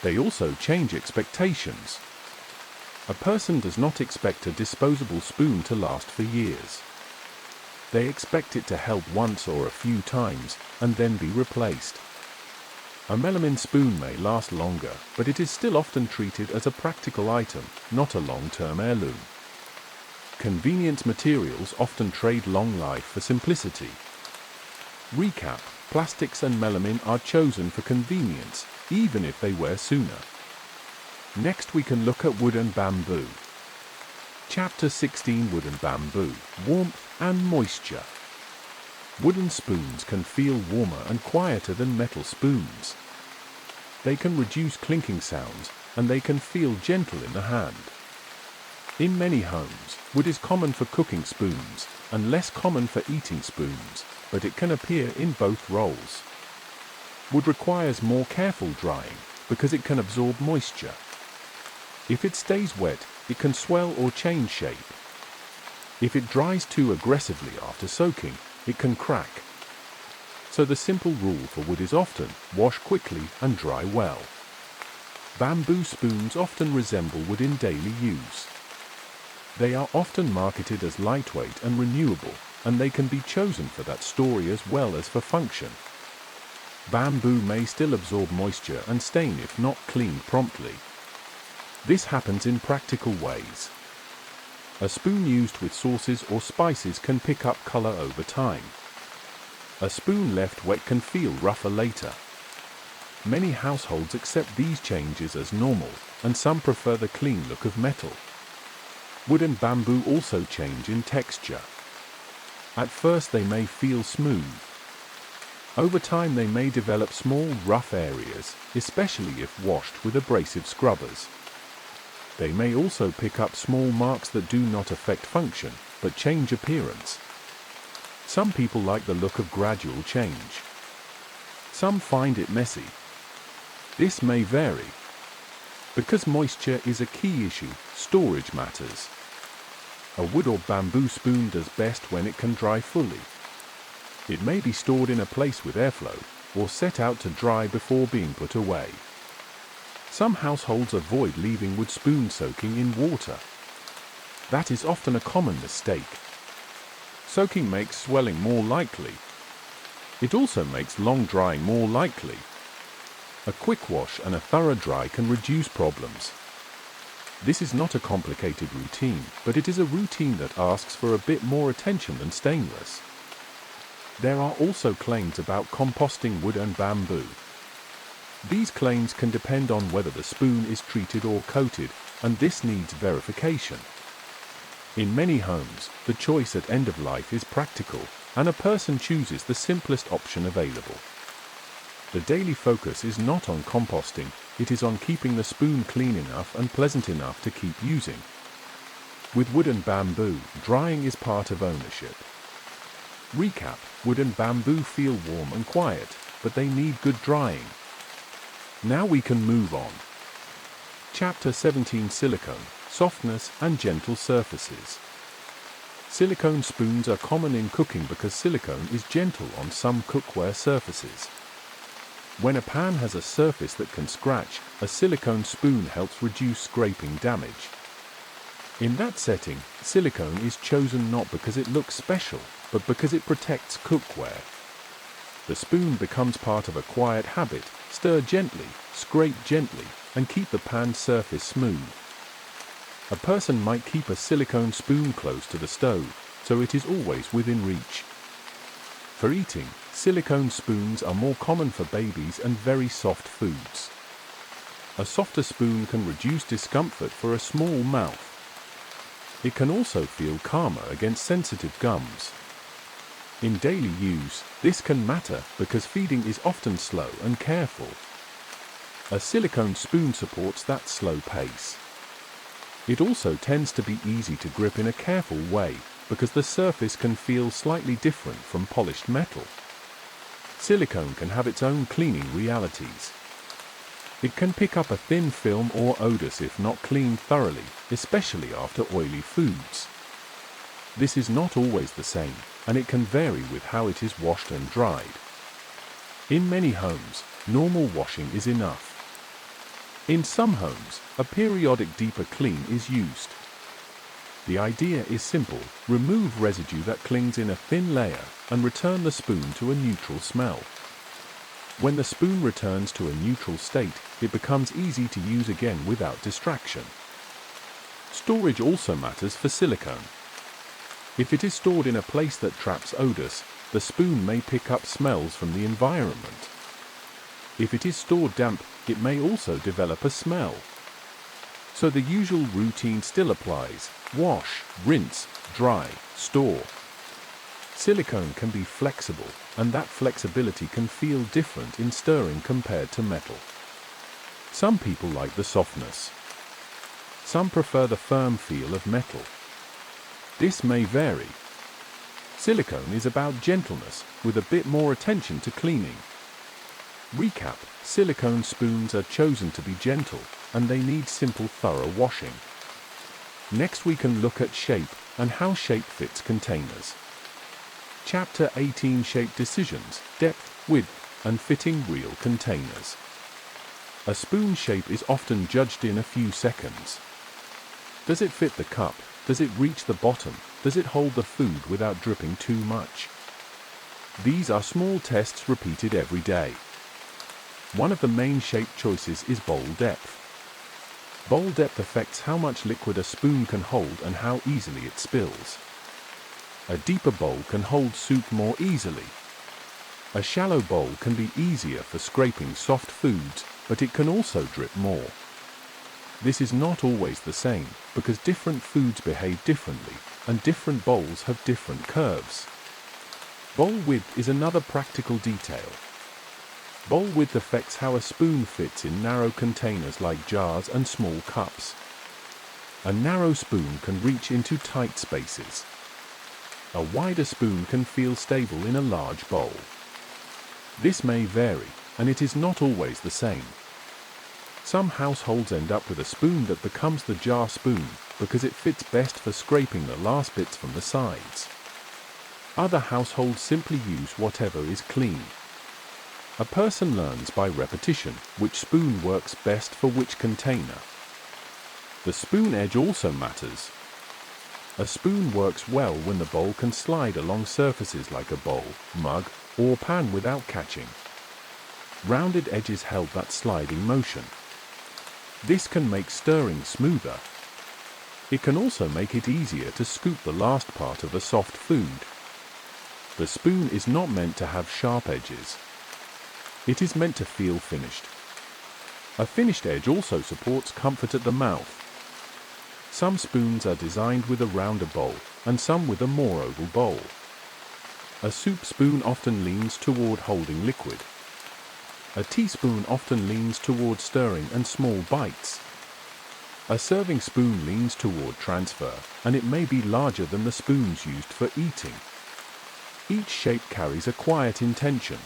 They also change expectations. A person does not expect a disposable spoon to last for years. They expect it to help once or a few times, and then be replaced. A melamine spoon may last longer, but it is still often treated as a practical item, not a long-term heirloom. Convenient materials often trade long life for simplicity. Recap: plastics and melamine are chosen for convenience, even if they wear sooner. Next we can look at wood and bamboo. Chapter 16: Wood and bamboo, warmth and moisture. Wooden spoons can feel warmer and quieter than metal spoons. They can reduce clinking sounds, and they can feel gentle in the hand. In many homes, wood is common for cooking spoons, and less common for eating spoons, but it can appear in both roles. Wood requires more careful drying, because it can absorb moisture. If it stays wet, it can swell or change shape. If it dries too aggressively after soaking, it can crack. So the simple rule for wood is often wash quickly and dry well. Bamboo spoons often resemble wood in daily use. They are often marketed as lightweight and renewable, and they can be chosen for that story as well as for function. Bamboo may still absorb moisture and stain if not cleaned promptly. This happens in practical ways. A spoon used with sauces or spices can pick up color over time. A spoon left wet can feel rougher later. Many households accept these changes as normal, and some prefer the clean look of metal. Wood and bamboo also change in texture. At first they may feel smooth. Over time they may develop small, rough areas, especially if washed with abrasive scrubbers. They may also pick up small marks that do not affect function, but change appearance. Some people like the look of gradual change. Some find it messy. This may vary. Because moisture is a key issue, storage matters. A wood or bamboo spoon does best when it can dry fully. It may be stored in a place with airflow, or set out to dry before being put away. Some households avoid leaving wood spoons soaking in water. That is often a common mistake. Soaking makes swelling more likely. It also makes long drying more likely. A quick wash and a thorough dry can reduce problems. This is not a complicated routine, but it is a routine that asks for a bit more attention than stainless. There are also claims about composting wood and bamboo. These claims can depend on whether the spoon is treated or coated, and this needs verification. In many homes, the choice at end of life is practical, and a person chooses the simplest option available. The daily focus is not on composting, it is on keeping the spoon clean enough and pleasant enough to keep using. With wood and bamboo, drying is part of ownership. Recap: wood and bamboo feel warm and quiet, but they need good drying. Now we can move on. Chapter 17: Silicone, softness and gentle surfaces. Silicone spoons are common in cooking because silicone is gentle on some cookware surfaces. When a pan has a surface that can scratch, a silicone spoon helps reduce scraping damage. In that setting, silicone is chosen not because it looks special, but because it protects cookware. The spoon becomes part of a quiet habit: stir gently, scrape gently, and keep the pan surface smooth. A person might keep a silicone spoon close to the stove, so it is always within reach. For eating, silicone spoons are more common for babies and very soft foods. A softer spoon can reduce discomfort for a small mouth. It can also feel calmer against sensitive gums. In daily use, this can matter because feeding is often slow and careful. A silicone spoon supports that slow pace. It also tends to be easy to grip in a careful way because the surface can feel slightly different from polished metal. Silicone can have its own cleaning realities. It can pick up a thin film or odors if not cleaned thoroughly, especially after oily foods. This is not always the same, and it can vary with how it is washed and dried. In many homes, normal washing is enough. In some homes, a periodic deeper clean is used. The idea is simple: remove residue that clings in a thin layer and return the spoon to a neutral smell. When the spoon returns to a neutral state, it becomes easy to use again without distraction. Storage also matters for silicone. If it is stored in a place that traps odors, the spoon may pick up smells from the environment. If it is stored damp, it may also develop a smell. So the usual routine still applies: wash, rinse, dry, store. Silicone can be flexible, and that flexibility can feel different in stirring compared to metal. Some people like the softness. Some prefer the firm feel of metal. This may vary. Silicone is about gentleness, with a bit more attention to cleaning. Recap: silicone spoons are chosen to be gentle, and they need simple, thorough washing. Next we can look at shape and how shape fits containers. Chapter 18: Shape decisions, depth, width, and fitting real containers. A spoon shape is often judged in a few seconds. Does it fit the cup? Does it reach the bottom? Does it hold the food without dripping too much? These are small tests repeated every day. One of the main shape choices is bowl depth. Bowl depth affects how much liquid a spoon can hold and how easily it spills. A deeper bowl can hold soup more easily. A shallow bowl can be easier for scraping soft foods, but it can also drip more. This is not always the same, because different foods behave differently, and different bowls have different curves. Bowl width is another practical detail. Bowl width affects how a spoon fits in narrow containers like jars and small cups. A narrow spoon can reach into tight spaces. A wider spoon can feel stable in a large bowl. This may vary, and it is not always the same. Some households end up with a spoon that becomes the jar spoon because it fits best for scraping the last bits from the sides. Other households simply use whatever is clean. A person learns by repetition which spoon works best for which container. The spoon edge also matters. A spoon works well when the bowl can slide along surfaces like a bowl, mug, or pan without catching. Rounded edges help that sliding motion. This can make stirring smoother. It can also make it easier to scoop the last part of a soft food. The spoon is not meant to have sharp edges. It is meant to feel finished. A finished edge also supports comfort at the mouth. Some spoons are designed with a rounder bowl, and some with a more oval bowl. A soup spoon often leans toward holding liquid. A teaspoon often leans toward stirring and small bites. A serving spoon leans toward transfer, and it may be larger than the spoons used for eating. Each shape carries a quiet intention.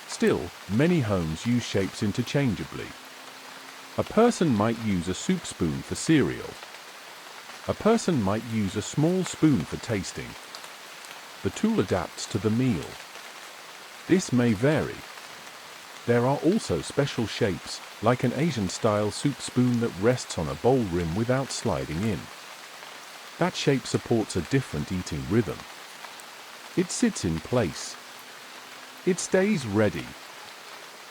Still, many homes use shapes interchangeably. A person might use a soup spoon for cereal. A person might use a small spoon for tasting. The tool adapts to the meal. This may vary. There are also special shapes, like an Asian-style soup spoon that rests on a bowl rim without sliding in. That shape supports a different eating rhythm. It sits in place. It stays ready.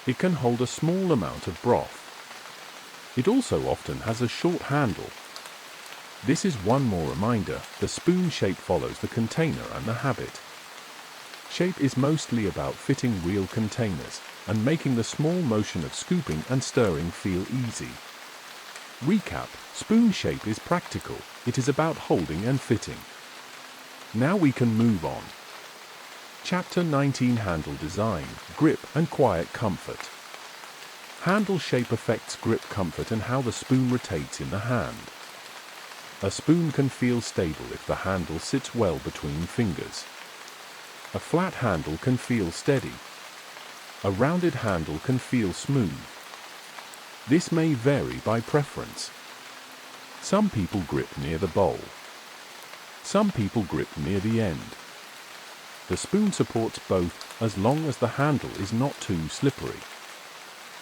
It can hold a small amount of broth. It also often has a short handle. This is one more reminder: the spoon shape follows the container and the habit. Shape is mostly about fitting real containers and making the small motion of scooping and stirring feel easy. Recap: spoon shape is practical. It is about holding and fitting. Now we can move on. Chapter 19: Handle design, grip, and quiet comfort. Handle shape affects grip comfort and how the spoon rotates in the hand. A spoon can feel stable if the handle sits well between fingers. A flat handle can feel steady. A rounded handle can feel smooth. This may vary by preference. Some people grip near the bowl. Some people grip near the end. The spoon supports both, as long as the handle is not too slippery.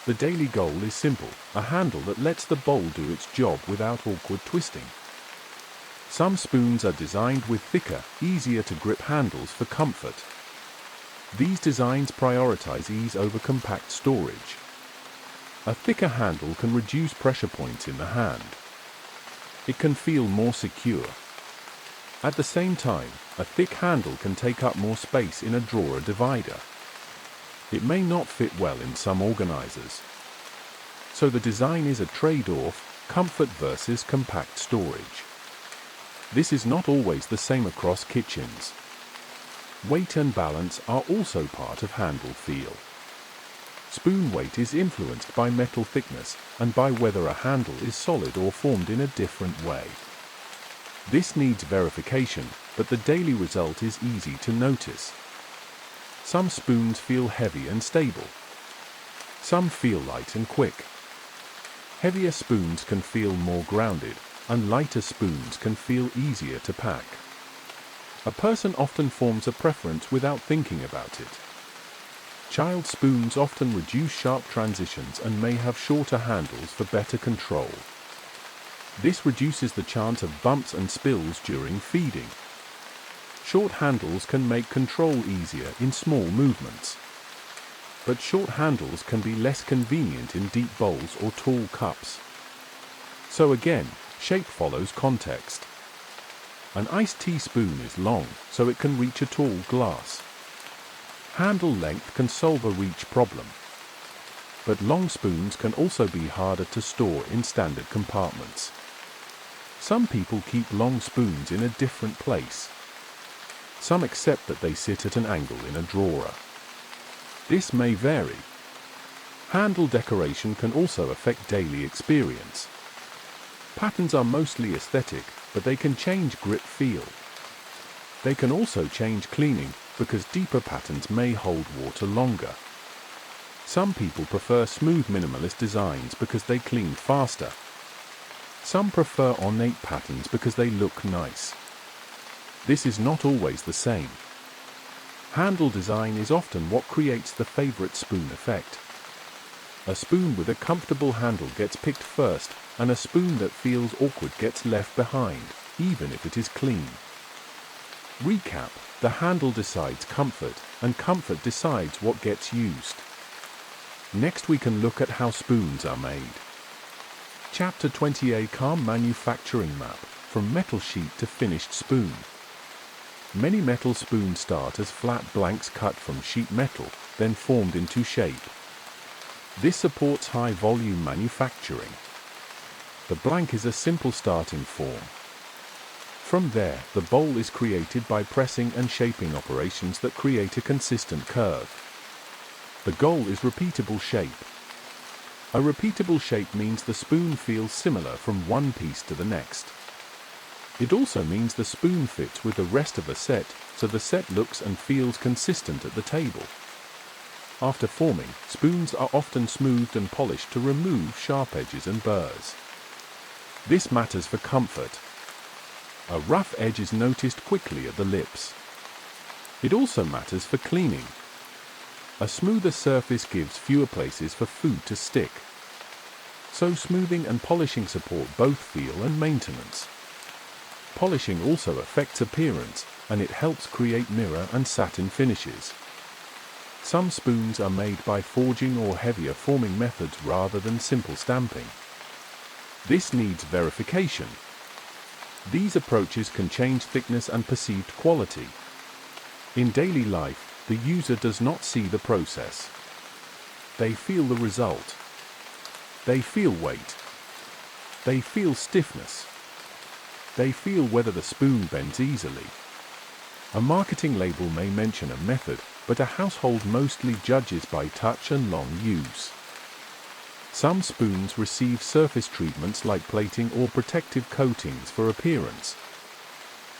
The daily goal is simple, a handle that lets the bowl do its job without awkward twisting. Some spoons are designed with thicker, easier to grip handles for comfort. These designs prioritize ease over compact storage. A thicker handle can reduce pressure points in the hand. It can feel more secure. At the same time, a thick handle can take up more space in a drawer divider. It may not fit well in some organizers. So the design is a trade-off, comfort versus compact storage. This is not always the same across kitchens. Weight and balance are also part of handle feel. Spoon weight is influenced by metal thickness and by whether a handle is solid or formed in a different way. This needs verification, but the daily result is easy to notice. Some spoons feel heavy and stable. Some feel light and quick. Heavier spoons can feel more grounded, and lighter spoons can feel easier to pack. A person often forms a preference without thinking about it. Child spoons often reduce sharp transitions and may have shorter handles for better control. This reduces the chance of bumps and spills during feeding. Short handles can make control easier in small movements. But short handles can be less convenient in deep bowls or tall cups. So again, shape follows context. An iced tea spoon is long, so it can reach a tall glass. Handle length can solve a reach problem. But long spoons can also be harder to store in standard compartments. Some people keep long spoons in a different place. Some accept that they sit at an angle in a drawer. This may vary. Handle decoration can also affect daily experience. Patterns are mostly aesthetic, but they can change grip feel. They can also change cleaning, because deeper patterns may hold water longer. Some people prefer smooth minimalist designs because they clean faster. Some prefer ornate patterns because they look nice. This is not always the same. Handle design is often what creates the favorite spoon effect. A spoon with a comfortable handle gets picked first, and a spoon that feels awkward gets left behind, even if it is clean. Recap: the handle decides comfort, and comfort decides what gets used. Next we can look at how spoons are made. Chapter 28: Calm Manufacturing Map, from metal sheet to finished spoon. Many metal spoons start as flat blanks cut from sheet metal, then formed into shape. This supports high-volume manufacturing. The blank is a simple starting form. From there, the bowl is created by pressing and shaping operations that create a consistent curve. The goal is repeatable shape. A repeatable shape means the spoon feels similar from one piece to the next. It also means the spoon fits with the rest of the set, so the set looks and feels consistent at the table. After forming, spoons are often smoothed and polished to remove sharp edges and burrs. This matters for comfort. A rough edge is noticed quickly at the lips. It also matters for cleaning. A smoother surface gives fewer places for food to stick. So smoothing and polishing support both feel and maintenance. Polishing also affects appearance, and it helps create mirror and satin finishes. Some spoons are made by forging or heavier forming methods rather than simple stamping. This needs verification. These approaches can change thickness and perceived quality. In daily life, the user does not see the process. They feel the result. They feel weight. They feel stiffness. They feel whether the spoon bends easily. A marketing label may mention a method, but a household mostly judges by touch and long use. Some spoons receive surface treatments like plating or protective coatings for appearance.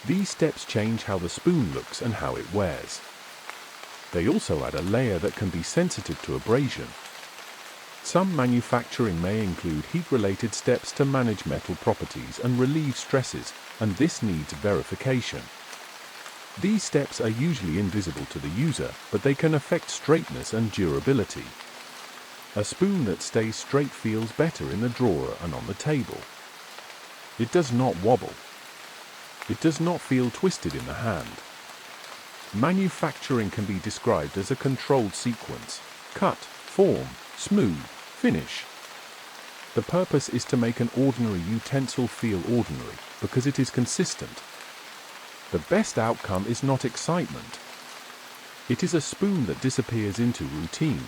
These steps change how the spoon looks and how it wears. They also add a layer that can be sensitive to abrasion. Some manufacturing may include heat-related steps to manage metal properties and relieve stresses, and this needs verification. These steps are usually invisible to the user, but they can affect straightness and durability. A spoon that stays straight feels better in the drawer and on the table. It does not wobble. It does not feel twisted in the hand. Manufacturing can be described as a controlled sequence: cut, form, smooth, finish. The purpose is to make an ordinary utensil feel ordinary, because it is consistent. The best outcome is not excitement. It is a spoon that disappears into routine.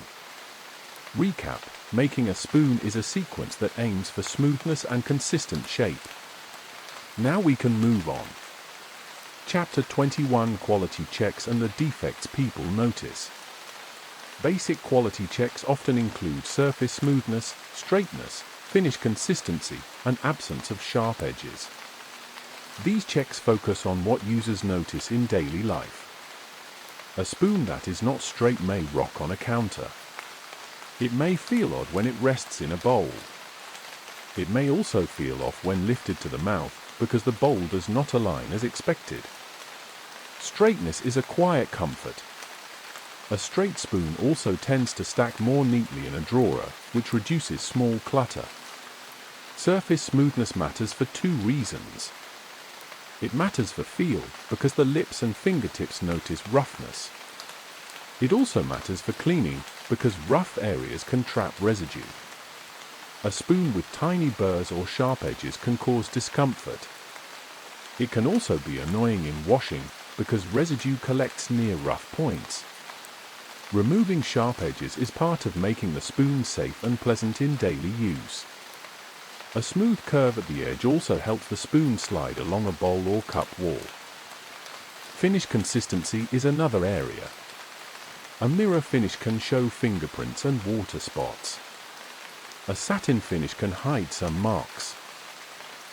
Recap: making a spoon is a sequence that aims for smoothness and consistent shape. Now we can move on. Chapter 21: Quality checks and the defects people notice. Basic quality checks often include surface smoothness, straightness, finish consistency, and absence of sharp edges. These checks focus on what users notice in daily life. A spoon that is not straight may rock on a counter. It may feel odd when it rests in a bowl. It may also feel off when lifted to the mouth, because the bowl does not align as expected. Straightness is a quiet comfort. A straight spoon also tends to stack more neatly in a drawer, which reduces small clutter. Surface smoothness matters for two reasons. It matters for feel, because the lips and fingertips notice roughness. It also matters for cleaning, because rough areas can trap residue. A spoon with tiny burrs or sharp edges can cause discomfort. It can also be annoying in washing, because residue collects near rough points. Removing sharp edges is part of making the spoon safe and pleasant in daily use. A smooth curve at the edge also helps the spoon slide along a bowl or cup wall. Finish consistency is another area. A mirror finish can show fingerprints and water spots. A satin finish can hide some marks.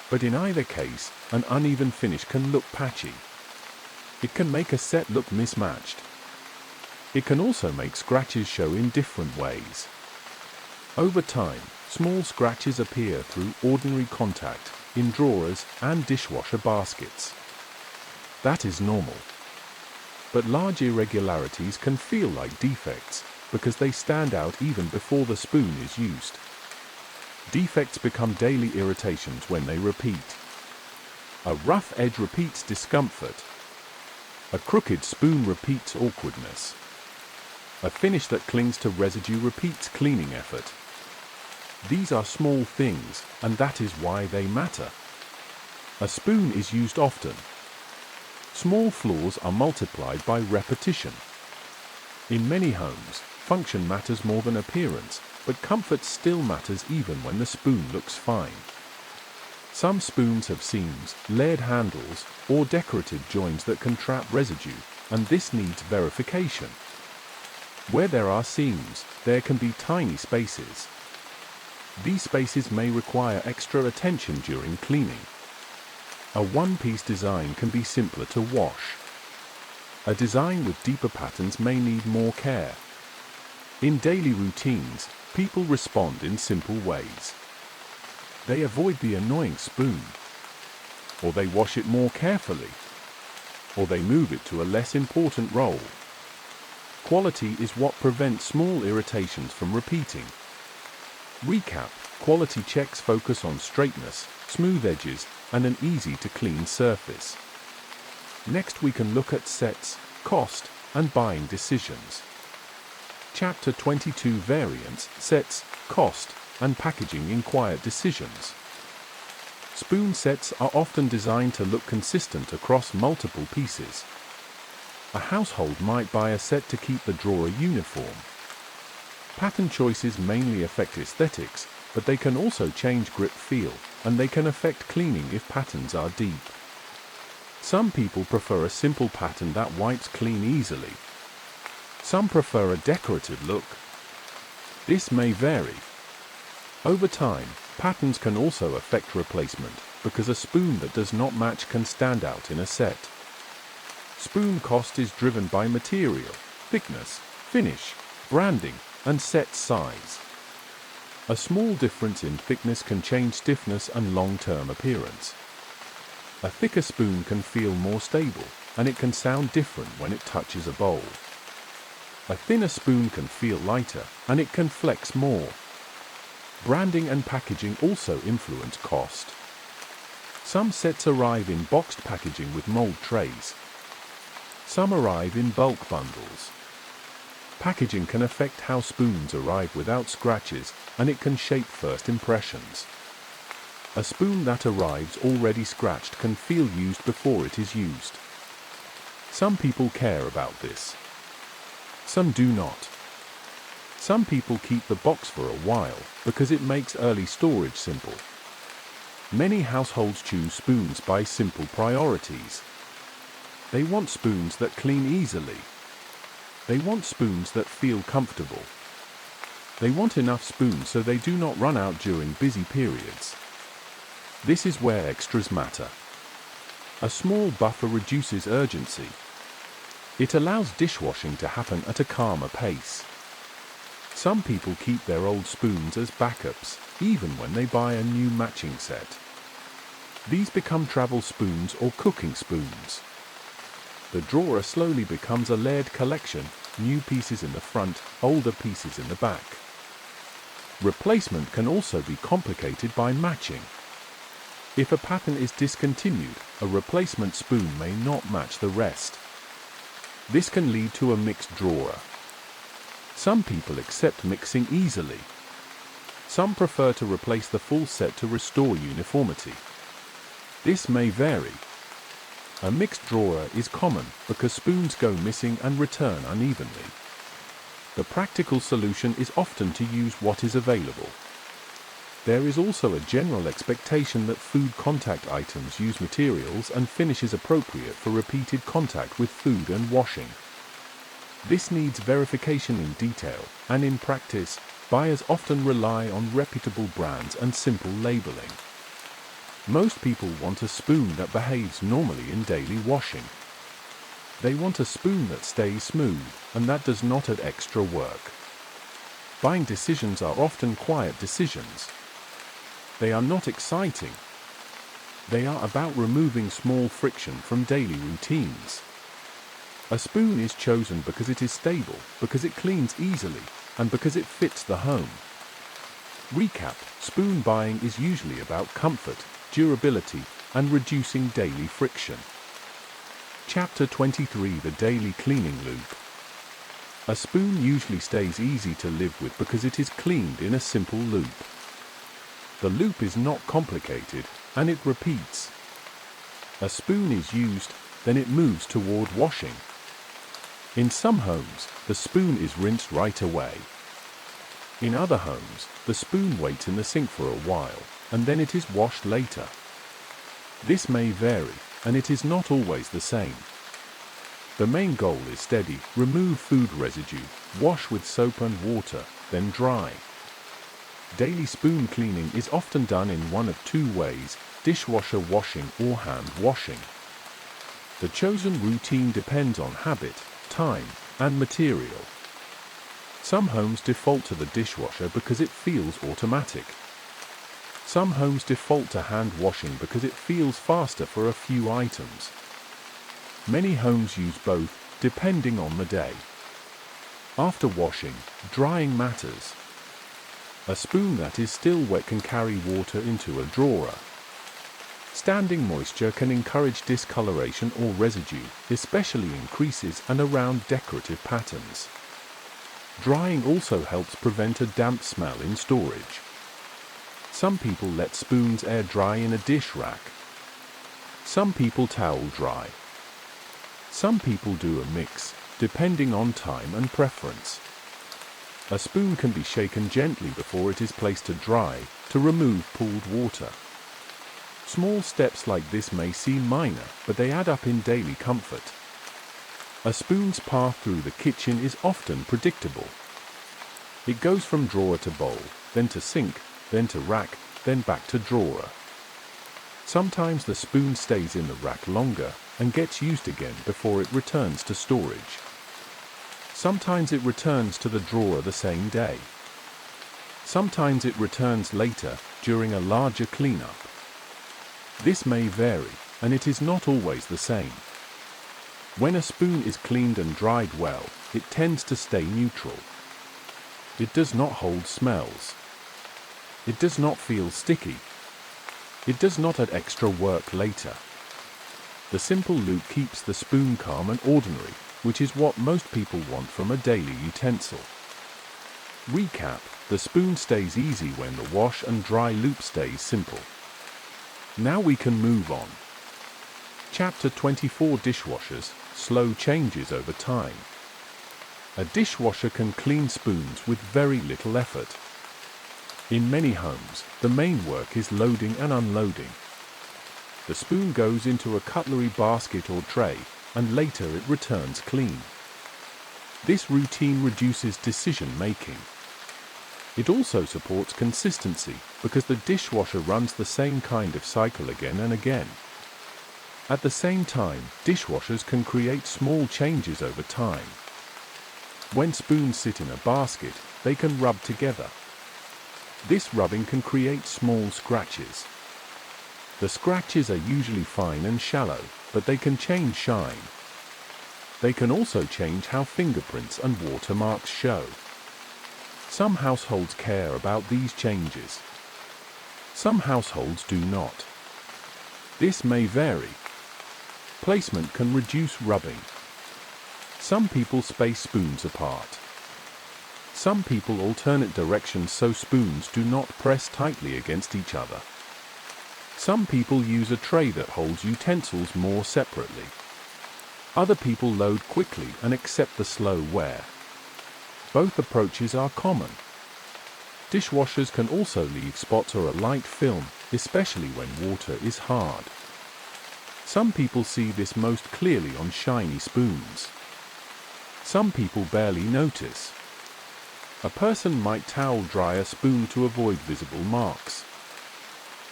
But in either case, an uneven finish can look patchy. It can make a set look mismatched. It can also make scratches show in different ways. Over time, small scratches appear through ordinary contact, in drawers and dishwasher baskets. That is normal. But large irregularities can feel like defects, because they stand out even before the spoon is used. Defects become daily irritations when they repeat. A rough edge repeats discomfort. A crooked spoon repeats awkwardness. A finish that clings to residue repeats cleaning effort. These are small things, and that is why they matter. A spoon is used often. Small flaws are multiplied by repetition. In many homes, function matters more than appearance, but comfort still matters even when the spoon looks fine. Some spoons have seams, layered handles, or decorative joins that can trap residue, and this needs verification. Where there are seams, there can be tiny spaces. These spaces may require extra attention during cleaning. A one-piece design can be simpler to wash. A design with deeper patterns may need more care. In daily routines, people respond in simple ways. They avoid the annoying spoon, or they wash it more carefully, or they move it to a less important role. Quality is what prevents small irritations from repeating. Recap: quality checks focus on straightness, smooth edges, and an easy-to-clean surface. Next we can look at sets, cost, and buying decisions. Chapter 22: Variants, Sets, Cost, and Packaging in Quiet Decisions. Spoon sets are often designed to look consistent across multiple pieces. A household might buy a set to keep the drawer uniform. Pattern choices mainly affect aesthetics, but they can also change grip feel, and they can affect cleaning if patterns are deep. Some people prefer a simple pattern that wipes clean easily. Some prefer a decorative look. This may vary. Over time, patterns can also affect replacement, because a spoon that does not match can stand out in a set. Spoon cost is driven by material, thickness, finish, branding, and set size. A small difference in thickness can change stiffness and long-term appearance. A thicker spoon can feel more stable, and it can sound different when it touches a bowl. A thinner spoon can feel lighter, and it can flex more. Branding and packaging also influence cost. Some sets arrive in boxed packaging with mold trays. Some arrive in bulk bundles. Packaging can affect how spoons arrive without scratches, and it can shape first impressions. A spoon that arrives already scratched can feel used before it is used. Some people care about this. Some do not. Some people keep the box for a while because it makes early storage simple. Many households choose spoons by simple priorities. They want spoons that clean easily. They want spoons that feel comfortable. They want enough spoons so they do not run out during busy periods. This is where extras matter. A small buffer reduces urgency. It allows dishwashing to happen at a calmer pace. Some people keep their old spoons as backups, even when they buy a new matching set. These become travel spoons or cooking spoons. The drawer slowly becomes a layered collection, new pieces in the front, older pieces in the back. Replacement can also be complicated by matching. If a pattern is discontinued, a replacement spoon may not match the rest. This can lead to a mixed drawer. Some people accept mixing easily. Some prefer to replace the full set to restore uniformity. This may vary. A mixed drawer is common because spoons go missing and return unevenly. The practical solution is often to use what is available. There is also a general expectation that food contact items use materials and finishes appropriate for repeated contact with food and washing. This needs verification in detail, and in practice, buyers often rely on reputable brands and simple labeling. Most people want a spoon that behaves normally in daily washing. They want a spoon that stays smooth, and that does not add extra work. Buying decisions are often quiet decisions. They are not exciting. They are about removing small friction from daily routines. A spoon is chosen because it is stable, because it cleans easily, and because it fits the home. Recap: spoon buying is usually about comfort, durability, and reducing daily friction. Chapter 23: The Daily Cleaning Loop. A spoon usually stays easy to live with because it is cleaned in a simple loop. The loop is not complicated, and it repeats. A spoon is used, then it moves toward washing. In some homes, the spoon is rinsed right away. In other homes, the spoon waits in the sink for a while, and then it is washed later. This may vary, and it is not always the same. The main goal is steady: remove food residue, wash with soap and water, then dry. Daily spoon cleaning is often done in one of two ways: dishwasher washing or hand washing. The chosen routine depends on habit, time, and material. Some homes default to the dishwasher because it feels automatic. Some homes default to hand washing because it feels faster for a few items. Many homes use both, depending on the day. After washing, drying matters. A spoon that is still wet can carry water into a drawer. Standing moisture can encourage discoloration or residue, especially in creases and around decorative patterns. Drying also helps prevent a damp smell in storage. Some people let spoons air dry in a dish rack. Some people towel dry. Some people do a mix, depending on time and preference. A spoon can be shaken gently before it is placed to dry, to remove pooled water. Small steps like this may seem minor, but they add up in daily comfort. A spoon's path through the kitchen is often predictable. It goes from drawer to bowl, then to sink, then to rack, then back to drawer. Sometimes the spoon stays in the rack longer and gets used again before it returns to storage. Sometimes it returns to the drawer the same day. Sometimes it returns later, during a larger cleanup. This may vary, and it is not always the same. When a spoon is cleaned and dried well, it tends to stay neutral. It does not hold smells. It does not feel sticky. It does not add extra work later. The simple loop keeps the spoon calm and ordinary, which is what most people want from a daily utensil. Recap: the spoon stays easy when the wash and dry loop stays simple. Now we can move on. Chapter 24: Dishwashers, slow changes over time. A dishwasher can clean spoons with very little effort. In many homes, the main work is loading and unloading. The spoon goes into a cutlery basket or tray, and later it returns clean. This routine reduces decision-making. It also supports consistency, because the dishwasher runs the same kind of cycle again and again. At the same time, dishwashers can create small changes over time. When spoons sit in a basket, they can rub together. This rubbing can create small scratches. The scratches are usually fine and shallow, but they can change shine. They can also change how fingerprints and watermarks show. Some households care about these changes. Some households do not. This may vary. Placement can reduce rubbing. Some people space spoons apart. Some people alternate directions so spoons do not press tightly against each other. Some people use a tray that holds utensils more separately. Other people load quickly and accept the slow wear. Both approaches are common. Dishwashers can also leave spots or a light film, especially when water is hard. Some people see this most clearly on shiny spoons. Some people barely notice. A person might towel dry a spoon to avoid visible marks.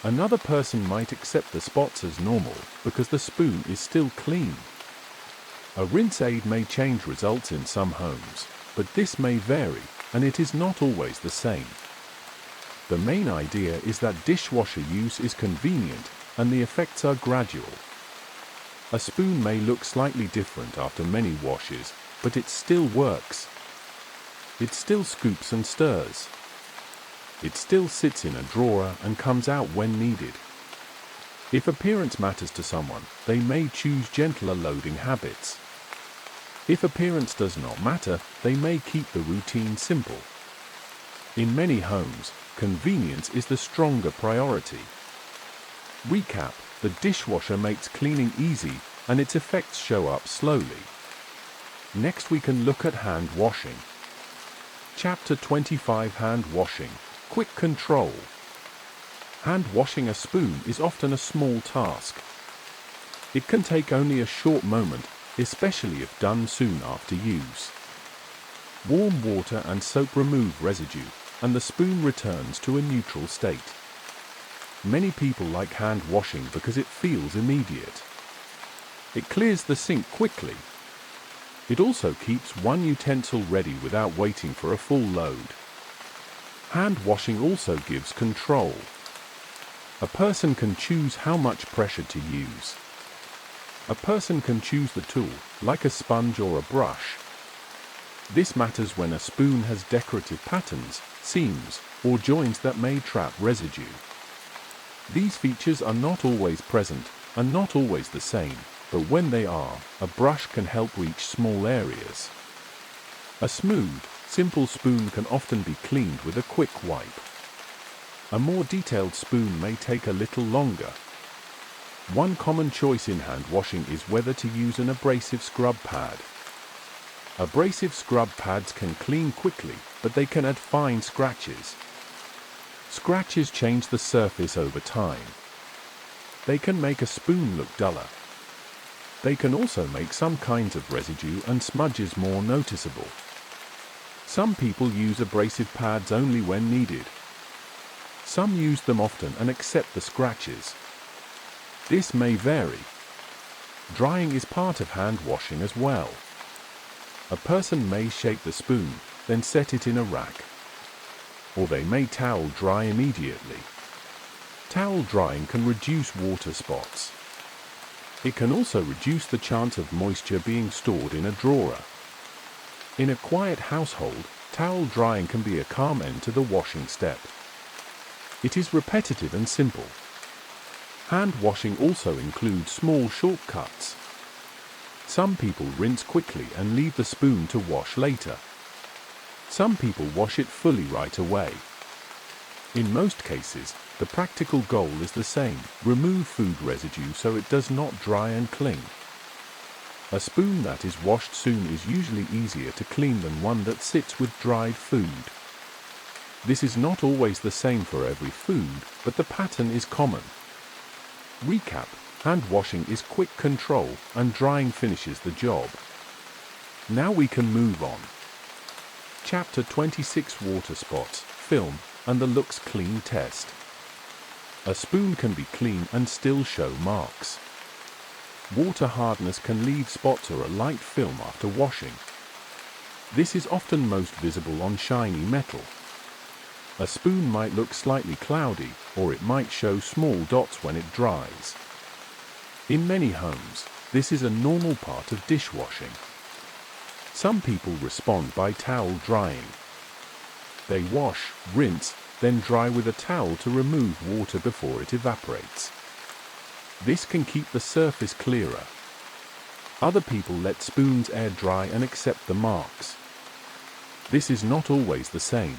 Another person might accept the spots as normal because the spoon is still clean. A rinse aid may change results in some homes, but this may vary, and it is not always the same. The main idea is that dishwasher use is convenient, and the effects are gradual. A spoon may look slightly different after many washes, but it still works. It still scoops and stirs. It still sits in a drawer and comes out when needed. If appearance matters to someone, they may choose gentler loading habits. If appearance does not matter, they may keep the routine simple. In many homes, convenience is the stronger priority. Recap: the dishwasher makes cleaning easy, and its effects show up slowly. Next we can look at hand washing. Chapter 25: Hand washing. Quick control. Hand washing a spoon is often a small task. It can take only a short moment, especially if done soon after use. Warm water and soap remove residue, and the spoon returns to a neutral state. Many people like hand washing because it feels immediate. It clears the sink quickly. It also keeps one utensil ready without waiting for a full load. Hand washing also gives control. A person can choose how much pressure to use. A person can choose the tool, like a sponge or a brush. This matters when a spoon has decorative patterns, seams, or joins that may trap residue. These features are not always present, and not always the same, but when they are, a brush can help reach small areas. A smooth, simple spoon can often be cleaned with a quick wipe. A more detailed spoon may take a little longer. One common choice in hand washing is whether to use an abrasive scrub pad. Abrasive scrub pads can clean quickly, but they can add fine scratches. Scratches change the surface over time. They can make a spoon look duller. They can also make some kinds of residue and smudges more noticeable. Some people use abrasive pads only when needed. Some use them often and accept the scratches. This may vary. Drying is part of hand washing as well. A person may shake the spoon, then set it in a rack. Or they may towel dry immediately. Towel drying can reduce water spots. It can also reduce the chance of moisture being stored in a drawer. In a quiet household, towel drying can be a calm end to the washing step. It is repetitive and simple. Hand washing also includes small shortcuts. Some people rinse quickly and leave the spoon to wash later. Some people wash it fully right away. In most cases, the practical goal is the same: remove food residue so it does not dry and cling. A spoon that is washed soon is usually easier to clean than one that sits with dried food. This is not always the same for every food, but the pattern is common. Recap: hand washing is quick control, and drying finishes the job. Now we can move on. Chapter 26: Water spots, film, and the looks clean test. A spoon can be clean and still show marks. Water hardness can leave spots or a light film after washing. This is often most visible on shiny metal. A spoon might look slightly cloudy, or it might show small dots when it dries. In many homes, this is a normal part of dishwashing. Some people respond by towel drying. They wash, rinse, then dry with a towel to remove water before it evaporates. This can keep the surface clearer. Other people let spoons air dry and accept the marks. This is not always the same.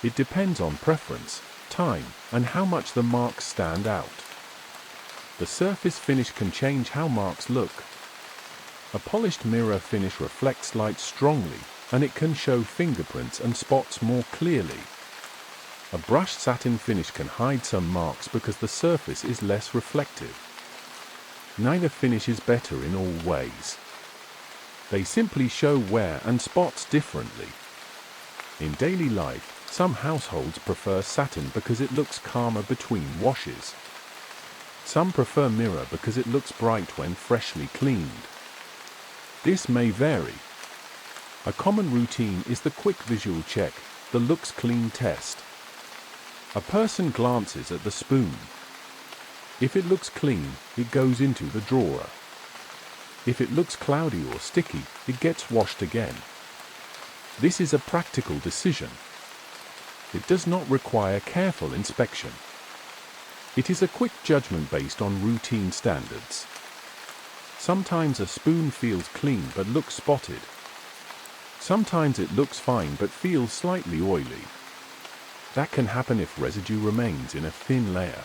It depends on preference, time, and how much the marks stand out. The surface finish can change how marks look. A polished mirror finish reflects light strongly, and it can show fingerprints and spots more clearly. A brushed satin finish can hide some marks because the surface is less reflective. Neither finish is better in all ways. They simply show wear and spots differently. In daily life, some households prefer satin because it looks calmer between washes. Some prefer mirror because it looks bright when freshly cleaned. This may vary. A common routine is the quick visual check, the looks clean test. A person glances at the spoon. If it looks clean, it goes into the drawer. If it looks cloudy or sticky, it gets washed again. This is a practical decision. It does not require careful inspection. It is a quick judgment based on routine standards. Sometimes a spoon feels clean but looks spotted. Sometimes it looks fine but feels slightly oily. That can happen if residue remains in a thin layer.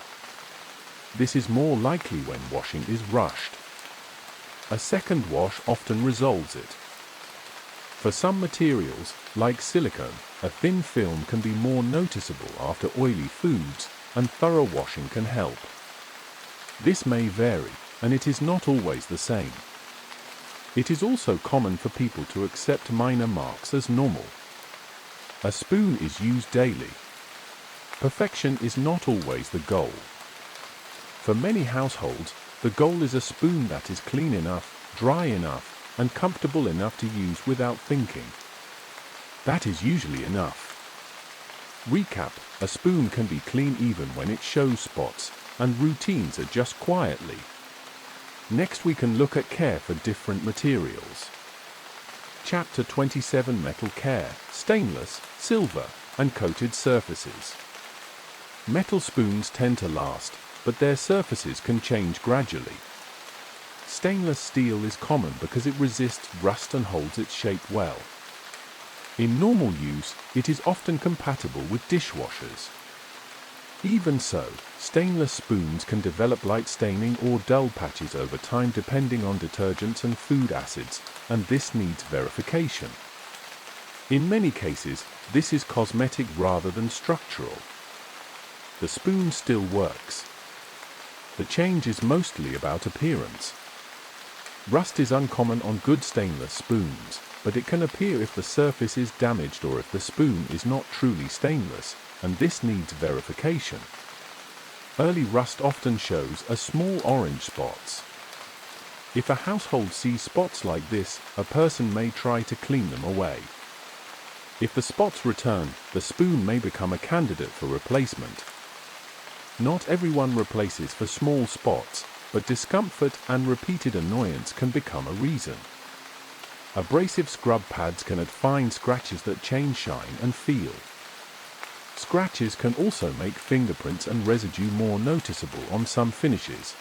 This is more likely when washing is rushed. A second wash often resolves it. For some materials, like silicone, a thin film can be more noticeable after oily foods, and thorough washing can help. This may vary, and it is not always the same. It is also common for people to accept minor marks as normal. A spoon is used daily. Perfection is not always the goal. For many households, the goal is a spoon that is clean enough, dry enough, and comfortable enough to use without thinking. That is usually enough. Recap: a spoon can be clean even when it shows spots, and routines adjust quietly. Next we can look at care for different materials. Chapter 27: Metal care, stainless, silver, and coated surfaces. Metal spoons tend to last, but their surfaces can change gradually. Stainless steel is common because it resists rust and holds its shape well. In normal use, it is often compatible with dishwashers. Even so, stainless spoons can develop light staining or dull patches over time depending on detergents and food acids, and this needs verification. In many cases, this is cosmetic rather than structural. The spoon still works. The change is mostly about appearance. Rust is uncommon on good stainless spoons, but it can appear if the surface is damaged or if the spoon is not truly stainless, and this needs verification. Early rust often shows as small orange spots. If a household sees spots like this, a person may try to clean them away. If the spots return, the spoon may become a candidate for replacement. Not everyone replaces for small spots, but discomfort and repeated annoyance can become a reason. Abrasive scrub pads can add fine scratches that change shine and feel. Scratches can also make fingerprints and residue more noticeable on some finishes.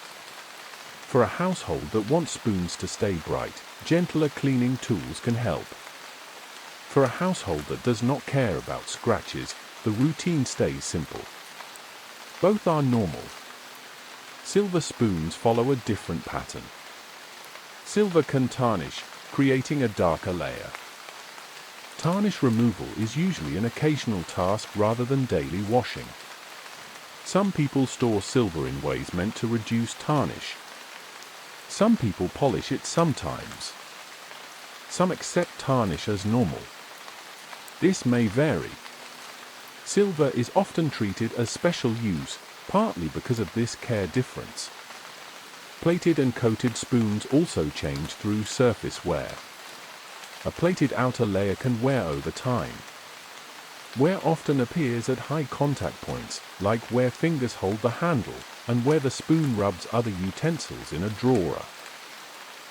For a household that wants spoons to stay bright, gentler cleaning tools can help. For a household that does not care about scratches, the routine stays simple. Both are normal. Silver spoons follow a different pattern. Silver can tarnish, creating a darker layer. Tarnish removal is usually an occasional task rather than daily washing. Some people store silver in ways meant to reduce tarnish. Some people polish it sometimes. Some accept tarnish as normal. This may vary. Silver is often treated as special use, partly because of this care difference. Plated and coated spoons also change through surface wear. A plated outer layer can wear over time. Wear often appears at high contact points, like where fingers hold the handle, and where the spoon rubs other utensils in a drawer.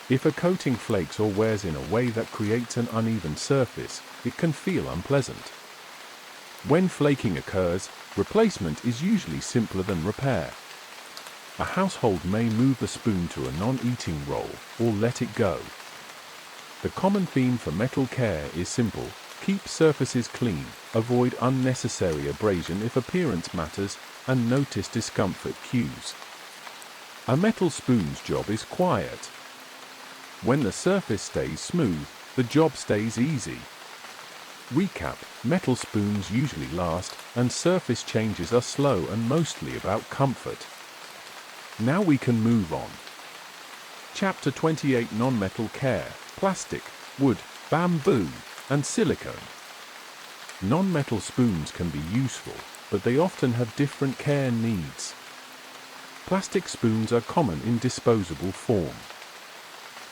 If a coating flakes or wears in a way that creates an uneven surface, it can feel unpleasant. When flaking occurs, replacement is usually simpler than repair. A household may move the spoon to a non-eating roll or let it go. The common theme for metal care is simple: keep surfaces clean, avoid unnecessary abrasion if appearance matters, and notice discomfort cues. A metal spoon's job is quiet. When the surface stays smooth, the job stays easy. Recap: metal spoons usually last, and surface changes are slow and mostly about comfort. Now we can move on. Chapter 28: Non-metal care: plastic, wood, bamboo, and silicone. Non-metal spoons can be useful, but they often have different care needs. Plastic spoons are common in disposable form.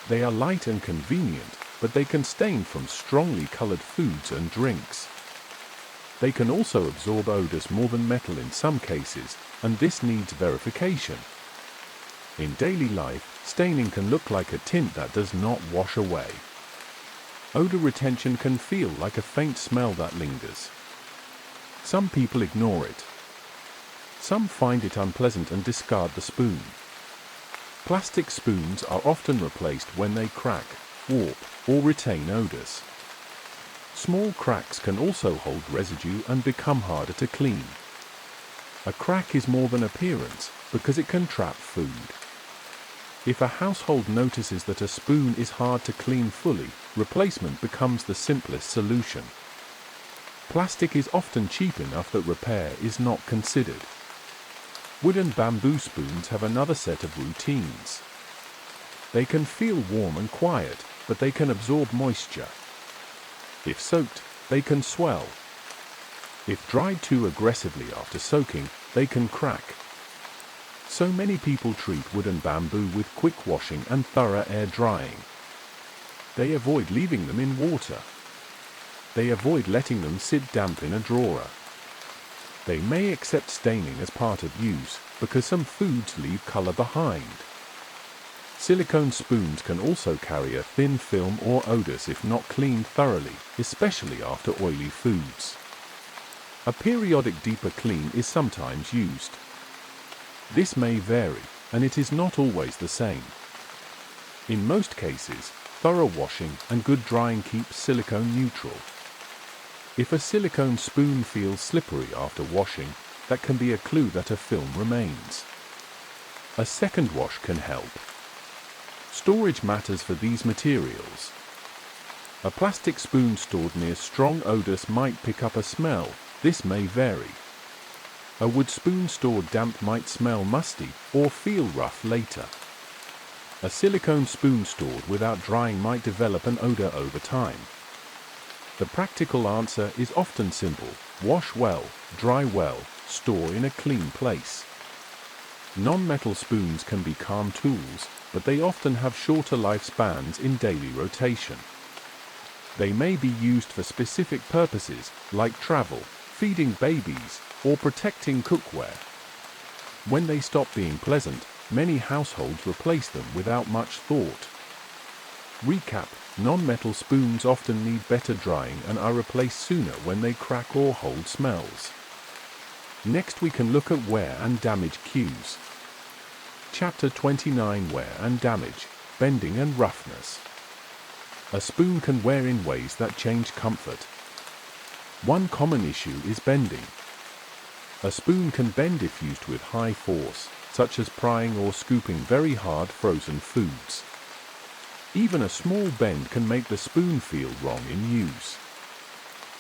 They are light and convenient, but they can stain from strongly colored foods and drinks. They can also absorb odors more than metal in some cases, and this needs verification. In daily life, staining can look like a tint that does not wash away. Odor retention can feel like a faint smell that lingers. Some people ignore it. Some find it unpleasant and discard the spoon. Plastic spoons are often replaced when they crack, warp, or retain odors. Small cracks can also hold residue and become harder to clean. A crack is more than appearance because it can trap food. If a household notices that a spoon is hard to clean fully, replacement becomes the simplest solution. Plastic is often cheap enough that repair is not considered. Wood and bamboo spoons have another set of routines. They can feel warm and quiet, but they can absorb moisture. If soaked, they can swell. If dried too aggressively after soaking, they can crack. So many people treat wood and bamboo with quick washing and thorough air drying. They avoid leaving them in water. They avoid letting them sit damp in a drawer. They may accept staining as part of use, because some foods leave color behind. Silicone spoons can also carry a thin film or odors if not cleaned thoroughly, especially after oily foods. A periodic deeper clean is sometimes used. This may vary, and it is not always the same. In most cases, thorough washing and good drying keeps silicone neutral. If a silicone spoon feels slippery after washing, that can be a clue that a film remains. A second wash can help. Storage matters for these materials. A plastic spoon stored near strong odors might pick up a smell. This may vary. A wood spoon stored damp might smell musty or feel rough later. A silicone spoon stored without drying might develop an odor over time. The practical answer is often simple: wash well, dry well, store in a clean place. Non-metal spoons can be calm tools, but they often have shorter lifespans in daily rotation. They may be used for specific purposes, like travel, feeding babies, or protecting cookware. When they stop being pleasant, many households replace them without much thought. Recap: non-metal spoons often need better drying and are replaced sooner when they crack or hold smells. Next we can look at wear and damage cues. Chapter 29: Wear and Damage, Bending and Roughness. A spoon can wear in ways that change comfort. One common issue is bending. A spoon can bend if used with high force, such as prying or scooping very hard frozen foods. Even a small bend can make the spoon feel wrong in use.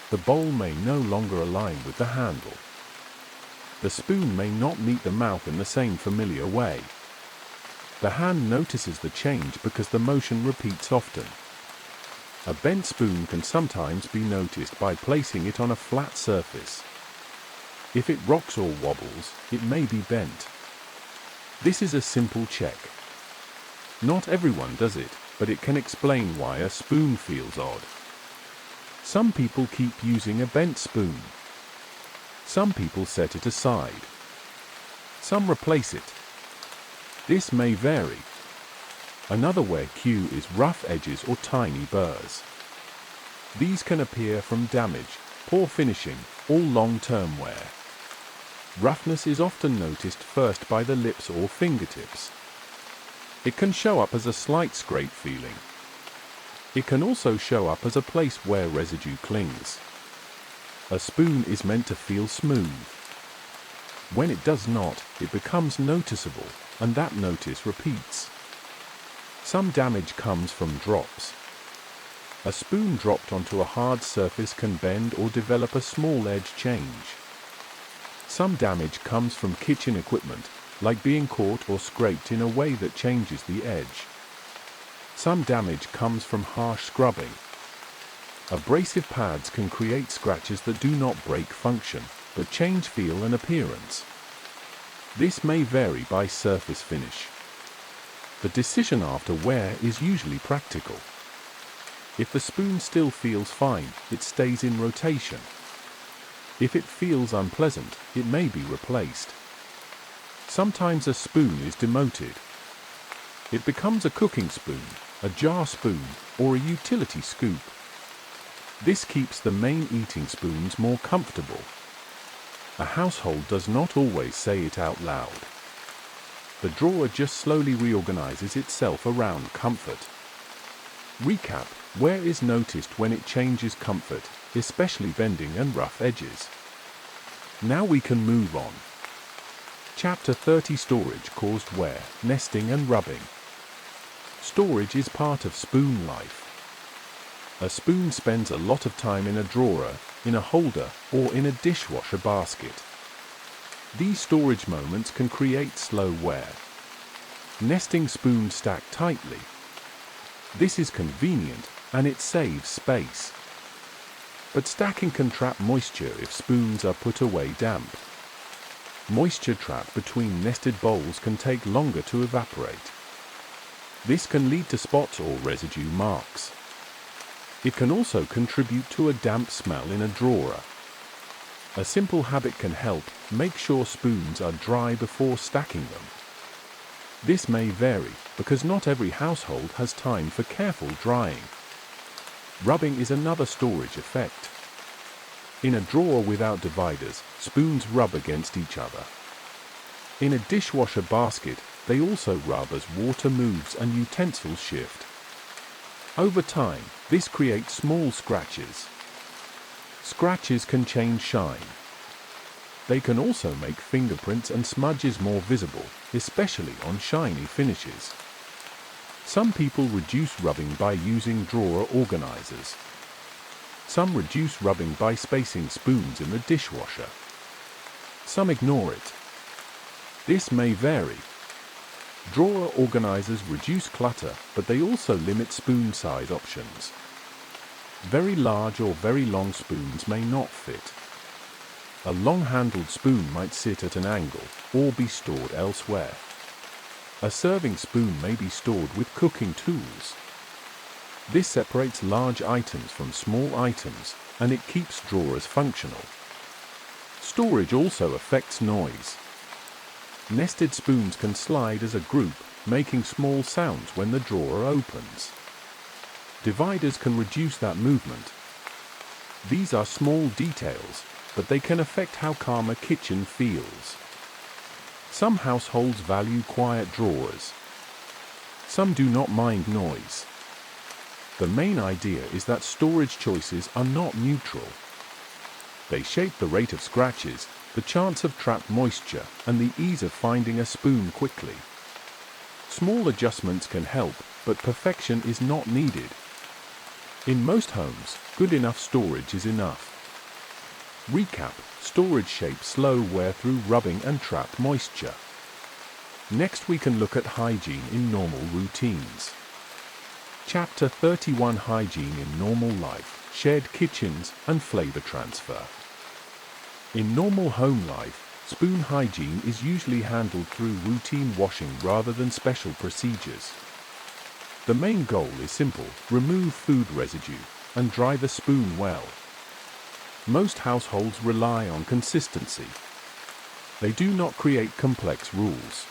The bowl may no longer align with the handle. The spoon may not meet the mouth in the same familiar way. The hand notices the change because the motion repeats often. A bent spoon can sometimes be noticed by placing it on a flat surface. If it rocks or wobbles, it may be bent. This is a simple check. Not everyone does it, but it can explain why a spoon feels odd. Some people keep using a bent spoon. Some people set it aside. Some replace it. This may vary. Another wear cue is rough edges or tiny burrs. These can appear from damage, poor finishing, or long-term wear. Roughness is often noticed first by the lips or fingertips. It can show up as a slight scrape feeling. It can also show up as a place where residue clings. A spoon is meant to feel smooth. When it does not, it becomes noticeable, and that notice repeats. Some damage comes from drops. A spoon dropped onto a hard surface can bend or develop a small edge change. Some damage comes from kitchen equipment, like being caught or scraped in a way that changes the edge. Some damage comes from harsh scrubbing. Abrasive pads can create scratches that do not break function, but change feel and appearance. This may vary by surface finish. The decision after wear is usually practical. If the spoon still feels fine, it stays in rotation. If it feels unpleasant, it may be replaced. Sometimes a spoon is demoted. It becomes a cooking spoon, a jar spoon, or a utility scoop. This keeps the main eating spoons more comfortable. A household does not always say it out loud. The drawer just slowly reorganizes itself around comfort. Recap: wear is noticed when it changes comfort, especially bending and rough edges. Now we can move on. Chapter 30: Storage caused wear, nesting and rubbing. Storage is part of spoon life. A spoon spends a lot of time in a drawer, in a holder, or in a dishwasher basket. These storage moments can create slow wear. Nesting spoons stack tightly. This is convenient, and it saves space. But stacking can trap moisture if spoons are put away damp. Moisture trapped between nested bowls can take longer to evaporate. This can lead to spots or residue marks. It can also contribute to a damp smell in a drawer. A simple habit can help: make sure spoons are dry before stacking them. This may vary, because not every household has time for careful drying. Rubbing is another storage effect. In a drawer without dividers, spoons rub against each other. In a dishwasher basket, they also rub as water moves and utensils shift. Over time, this creates small scratches. Scratches can change shine. They can also make fingerprints and smudges more visible, especially on shiny finishes. Some people reduce rubbing by using drawer organizers. Some reduce rubbing by spacing spoons in the dishwasher. Some ignore it. This may vary. Drawer organizers reduce clutter, but they also limit spoon size options. Very large or very long spoons may not fit. A long-handled spoon might sit at an angle, or be stored elsewhere. A serving spoon may be stored with cooking tools. This separates large items from small items, and it keeps drawers functional. Storage also affects noise. Nested spoons can slide as a group, making small sounds when the drawer opens. Dividers can reduce that movement. These are small details, but they can affect how calm a kitchen feels. Some households value quiet drawers. Some do not mind noise. The main idea is that storage choices are not neutral. They shape the rate of scratches, the chance of trapped moisture, and the ease of finding a spoon quickly. Small adjustments can help, but perfection is not needed. In most homes, good enough storage is enough. Recap: storage shapes slow wear through rubbing and trapped moisture. Next we can look at hygiene in normal routines. Chapter 31: Hygiene in normal life, shared kitchens, and flavor transfer. In normal home life, spoon hygiene is usually handled through routine washing rather than special procedures. The main goal is simple: remove food residue and dry the spoon well. Most households rely on consistency. They do not create complex rules.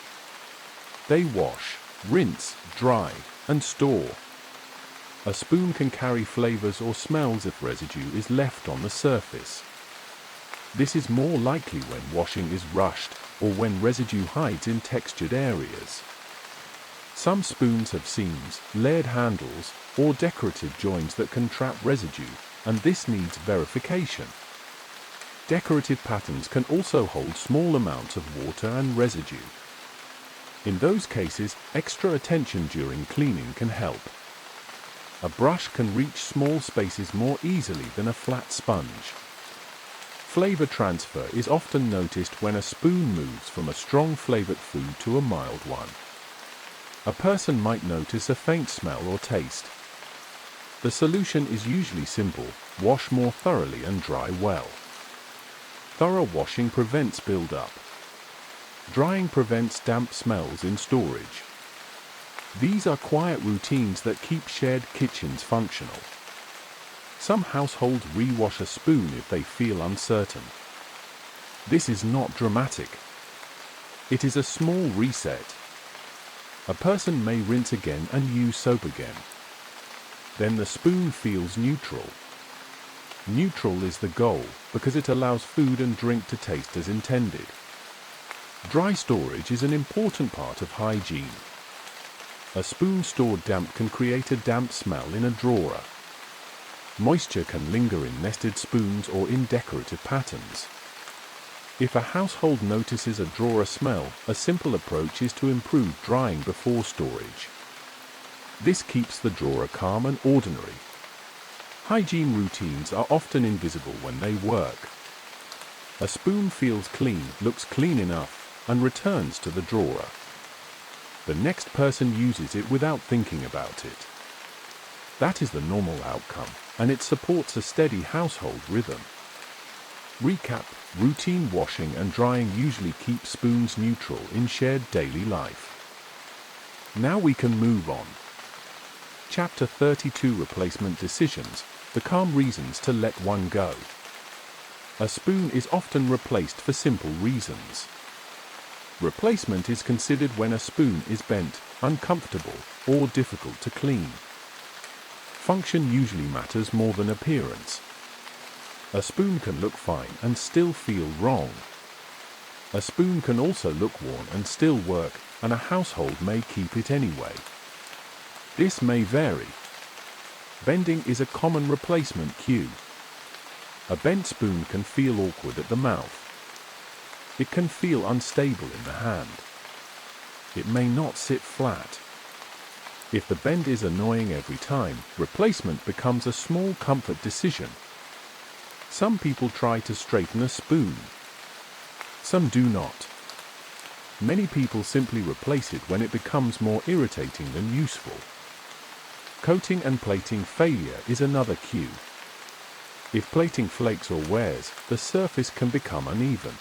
They wash, rinse, dry, and store. A spoon can carry flavors or smells if residue is left on the surface. This is more likely when washing is rushed or when residue hides in textured areas. Some spoons have seams, layered handles, or decorative joins that can trap residue, and this needs verification. Decorative patterns can also hold small amounts of water and residue. In those cases, extra attention during cleaning can help. A brush can reach small spaces more easily than a flat sponge. Flavor transfer is often noticed when a spoon moves from a strong flavored food to a mild one. A person might notice a faint smell or taste. The solution is usually simple: wash more thoroughly and dry well. Thorough washing prevents buildup. Drying prevents damp smells in storage. These are quiet routines that keep shared kitchens functional. Some households rewash a spoon if they feel uncertain. This is not dramatic. It is a small reset. A person may rinse again and use soap again. Then the spoon feels neutral. Neutral is the goal, because it allows food and drink to taste as intended. Dry storage is an important part of hygiene. A spoon stored damp can create a damp smell in a drawer. Moisture can linger in nested spoons or in decorative patterns. If a household notices a drawer smell, a simple approach is to improve drying before storage. This keeps the drawer calm and ordinary. Hygiene routines are often invisible when they work. A spoon feels clean, looks clean enough, and returns to the drawer. The next person uses it without thinking about it. That is the normal outcome, and it supports a steady household rhythm. Recap: routine washing and drying usually keep spoons neutral in shared daily life. Now we can move on. Chapter 32: Replacement decisions, the calm reasons to let one go. A spoon is often replaced for simple reasons. Replacement is considered when a spoon is bent, uncomfortable, or difficult to clean. Function usually matters more than appearance. A spoon can look fine and still feel wrong. A spoon can also look worn and still work, and a household may keep it anyway. This may vary. Bending is a common replacement cue. A bent spoon can feel awkward at the mouth. It can feel unstable in the hand. It may not sit flat. If the bend is annoying every time, replacement becomes a small comfort decision. Some people try to straighten a spoon. Some do not. Many people simply replace it when it becomes more irritating than useful. Coating and plating failure is another cue. If plating flakes or wears, the surface can become uneven.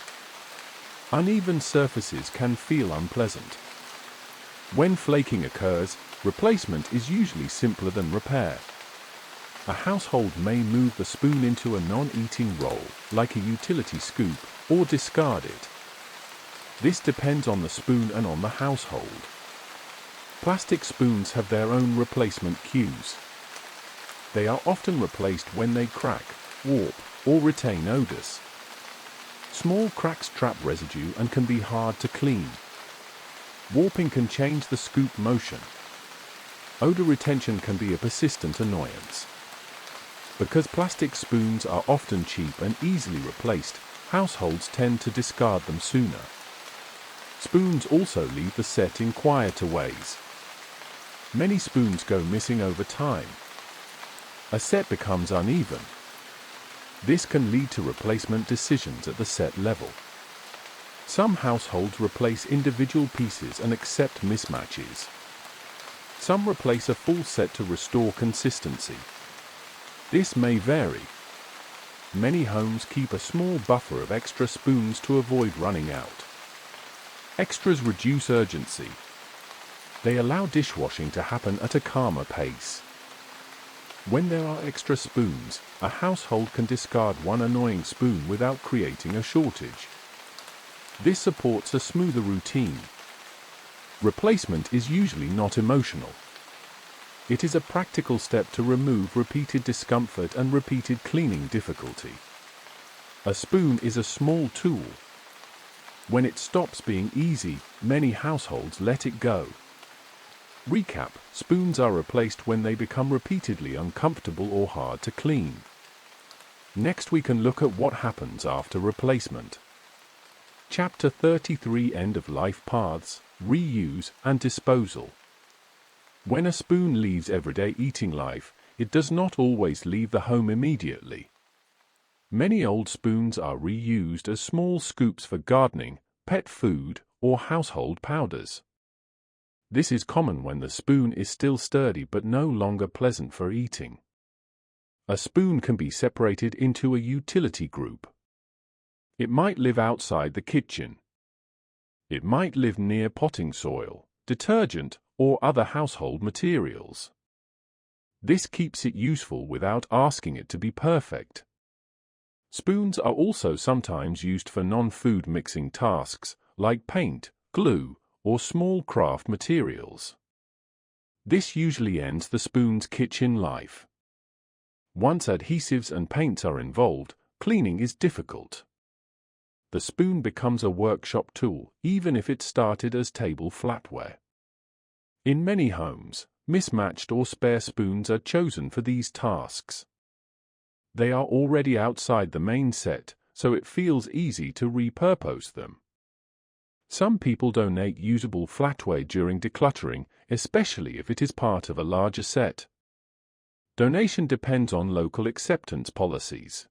Uneven surfaces can feel unpleasant. When flaking occurs, replacement is usually simpler than repair. A household may move the spoon into a non-eating role, like a utility scoop, or discard it. This depends on the spoon and on the household. Plastic spoons have their own replacement cues. They are often replaced when they crack, warp, or retain odors. Small cracks trap residue and can be hard to clean. Warping can change the scoop motion. Odor retention can be a persistent annoyance. Because plastic spoons are often cheap and easily replaced, households tend to discard them sooner. Spoons also leave the set in quieter ways. Many spoons go missing over time. A set becomes uneven. This can lead to replacement decisions at the set level. Some households replace individual pieces and accept mismatches. Some replace a full set to restore consistency. This may vary. Many homes keep a small buffer of extra spoons to avoid running out. Extras reduce urgency. They allow dishwashing to happen at a calmer pace. When there are extra spoons, a household can discard one annoying spoon without creating a shortage. This supports a smoother routine. Replacement is usually not emotional. It is a practical step to remove repeated discomfort and repeated cleaning difficulty. A spoon is a small tool. When it stops being easy, many households let it go. Recap: spoons are replaced when they become repeatedly uncomfortable or hard to clean. Next we can look at what happens after replacement. Chapter 33: End-of-life paths, reuse, and disposal. When a spoon leaves everyday eating life, it does not always leave the home immediately. Many old spoons are reused as small scoops for gardening, pet food, or household powders. This is common when the spoon is still sturdy but no longer pleasant for eating. A spoon can be separated into a utility group. It might live outside the kitchen. It might live near potting soil, detergent, or other household materials. This keeps it useful without asking it to be perfect. Spoons are also sometimes used for non-food mixing tasks, like paint, glue, or small craft materials. This usually ends the spoon's kitchen life. Once adhesives and paints are involved, cleaning is difficult. The spoon becomes a workshop tool, even if it started as table flatware. In many homes, mismatched or spare spoons are chosen for these tasks. They are already outside the main set, so it feels easy to repurpose them. Some people donate usable flatware during decluttering, especially if it is part of a larger set. Donation depends on local acceptance policies.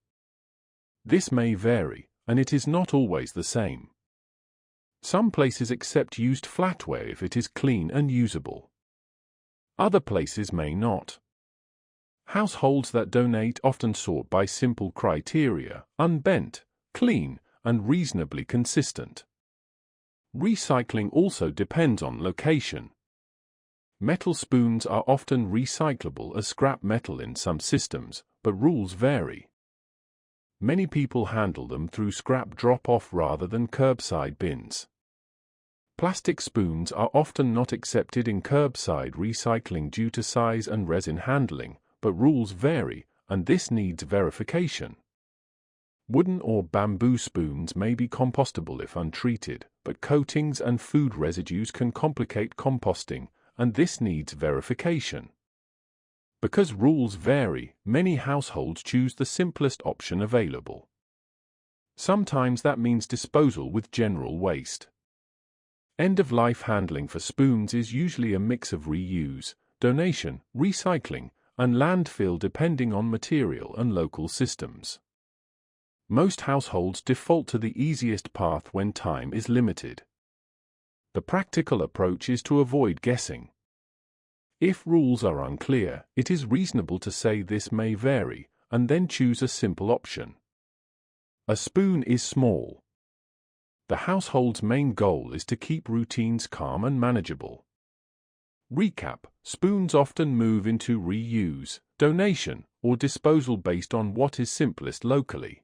This may vary, and it is not always the same. Some places accept used flatware if it is clean and usable. Other places may not. Households that donate often sort by simple criteria: unbent, clean, and reasonably consistent. Recycling also depends on location. Metal spoons are often recyclable as scrap metal in some systems, but rules vary. Many people handle them through scrap drop-off rather than curbside bins. Plastic spoons are often not accepted in curbside recycling due to size and resin handling, but rules vary, and this needs verification. Wooden or bamboo spoons may be compostable if untreated, but coatings and food residues can complicate composting, and this needs verification. Because rules vary, many households choose the simplest option available. Sometimes that means disposal with general waste. End-of-life handling for spoons is usually a mix of reuse, donation, recycling, and landfill depending on material and local systems. Most households default to the easiest path when time is limited. The practical approach is to avoid guessing. If rules are unclear, it is reasonable to say this may vary, and then choose a simple option. A spoon is small. The household's main goal is to keep routines calm and manageable. Recap: spoons often move into reuse, donation, or disposal based on what is simplest locally.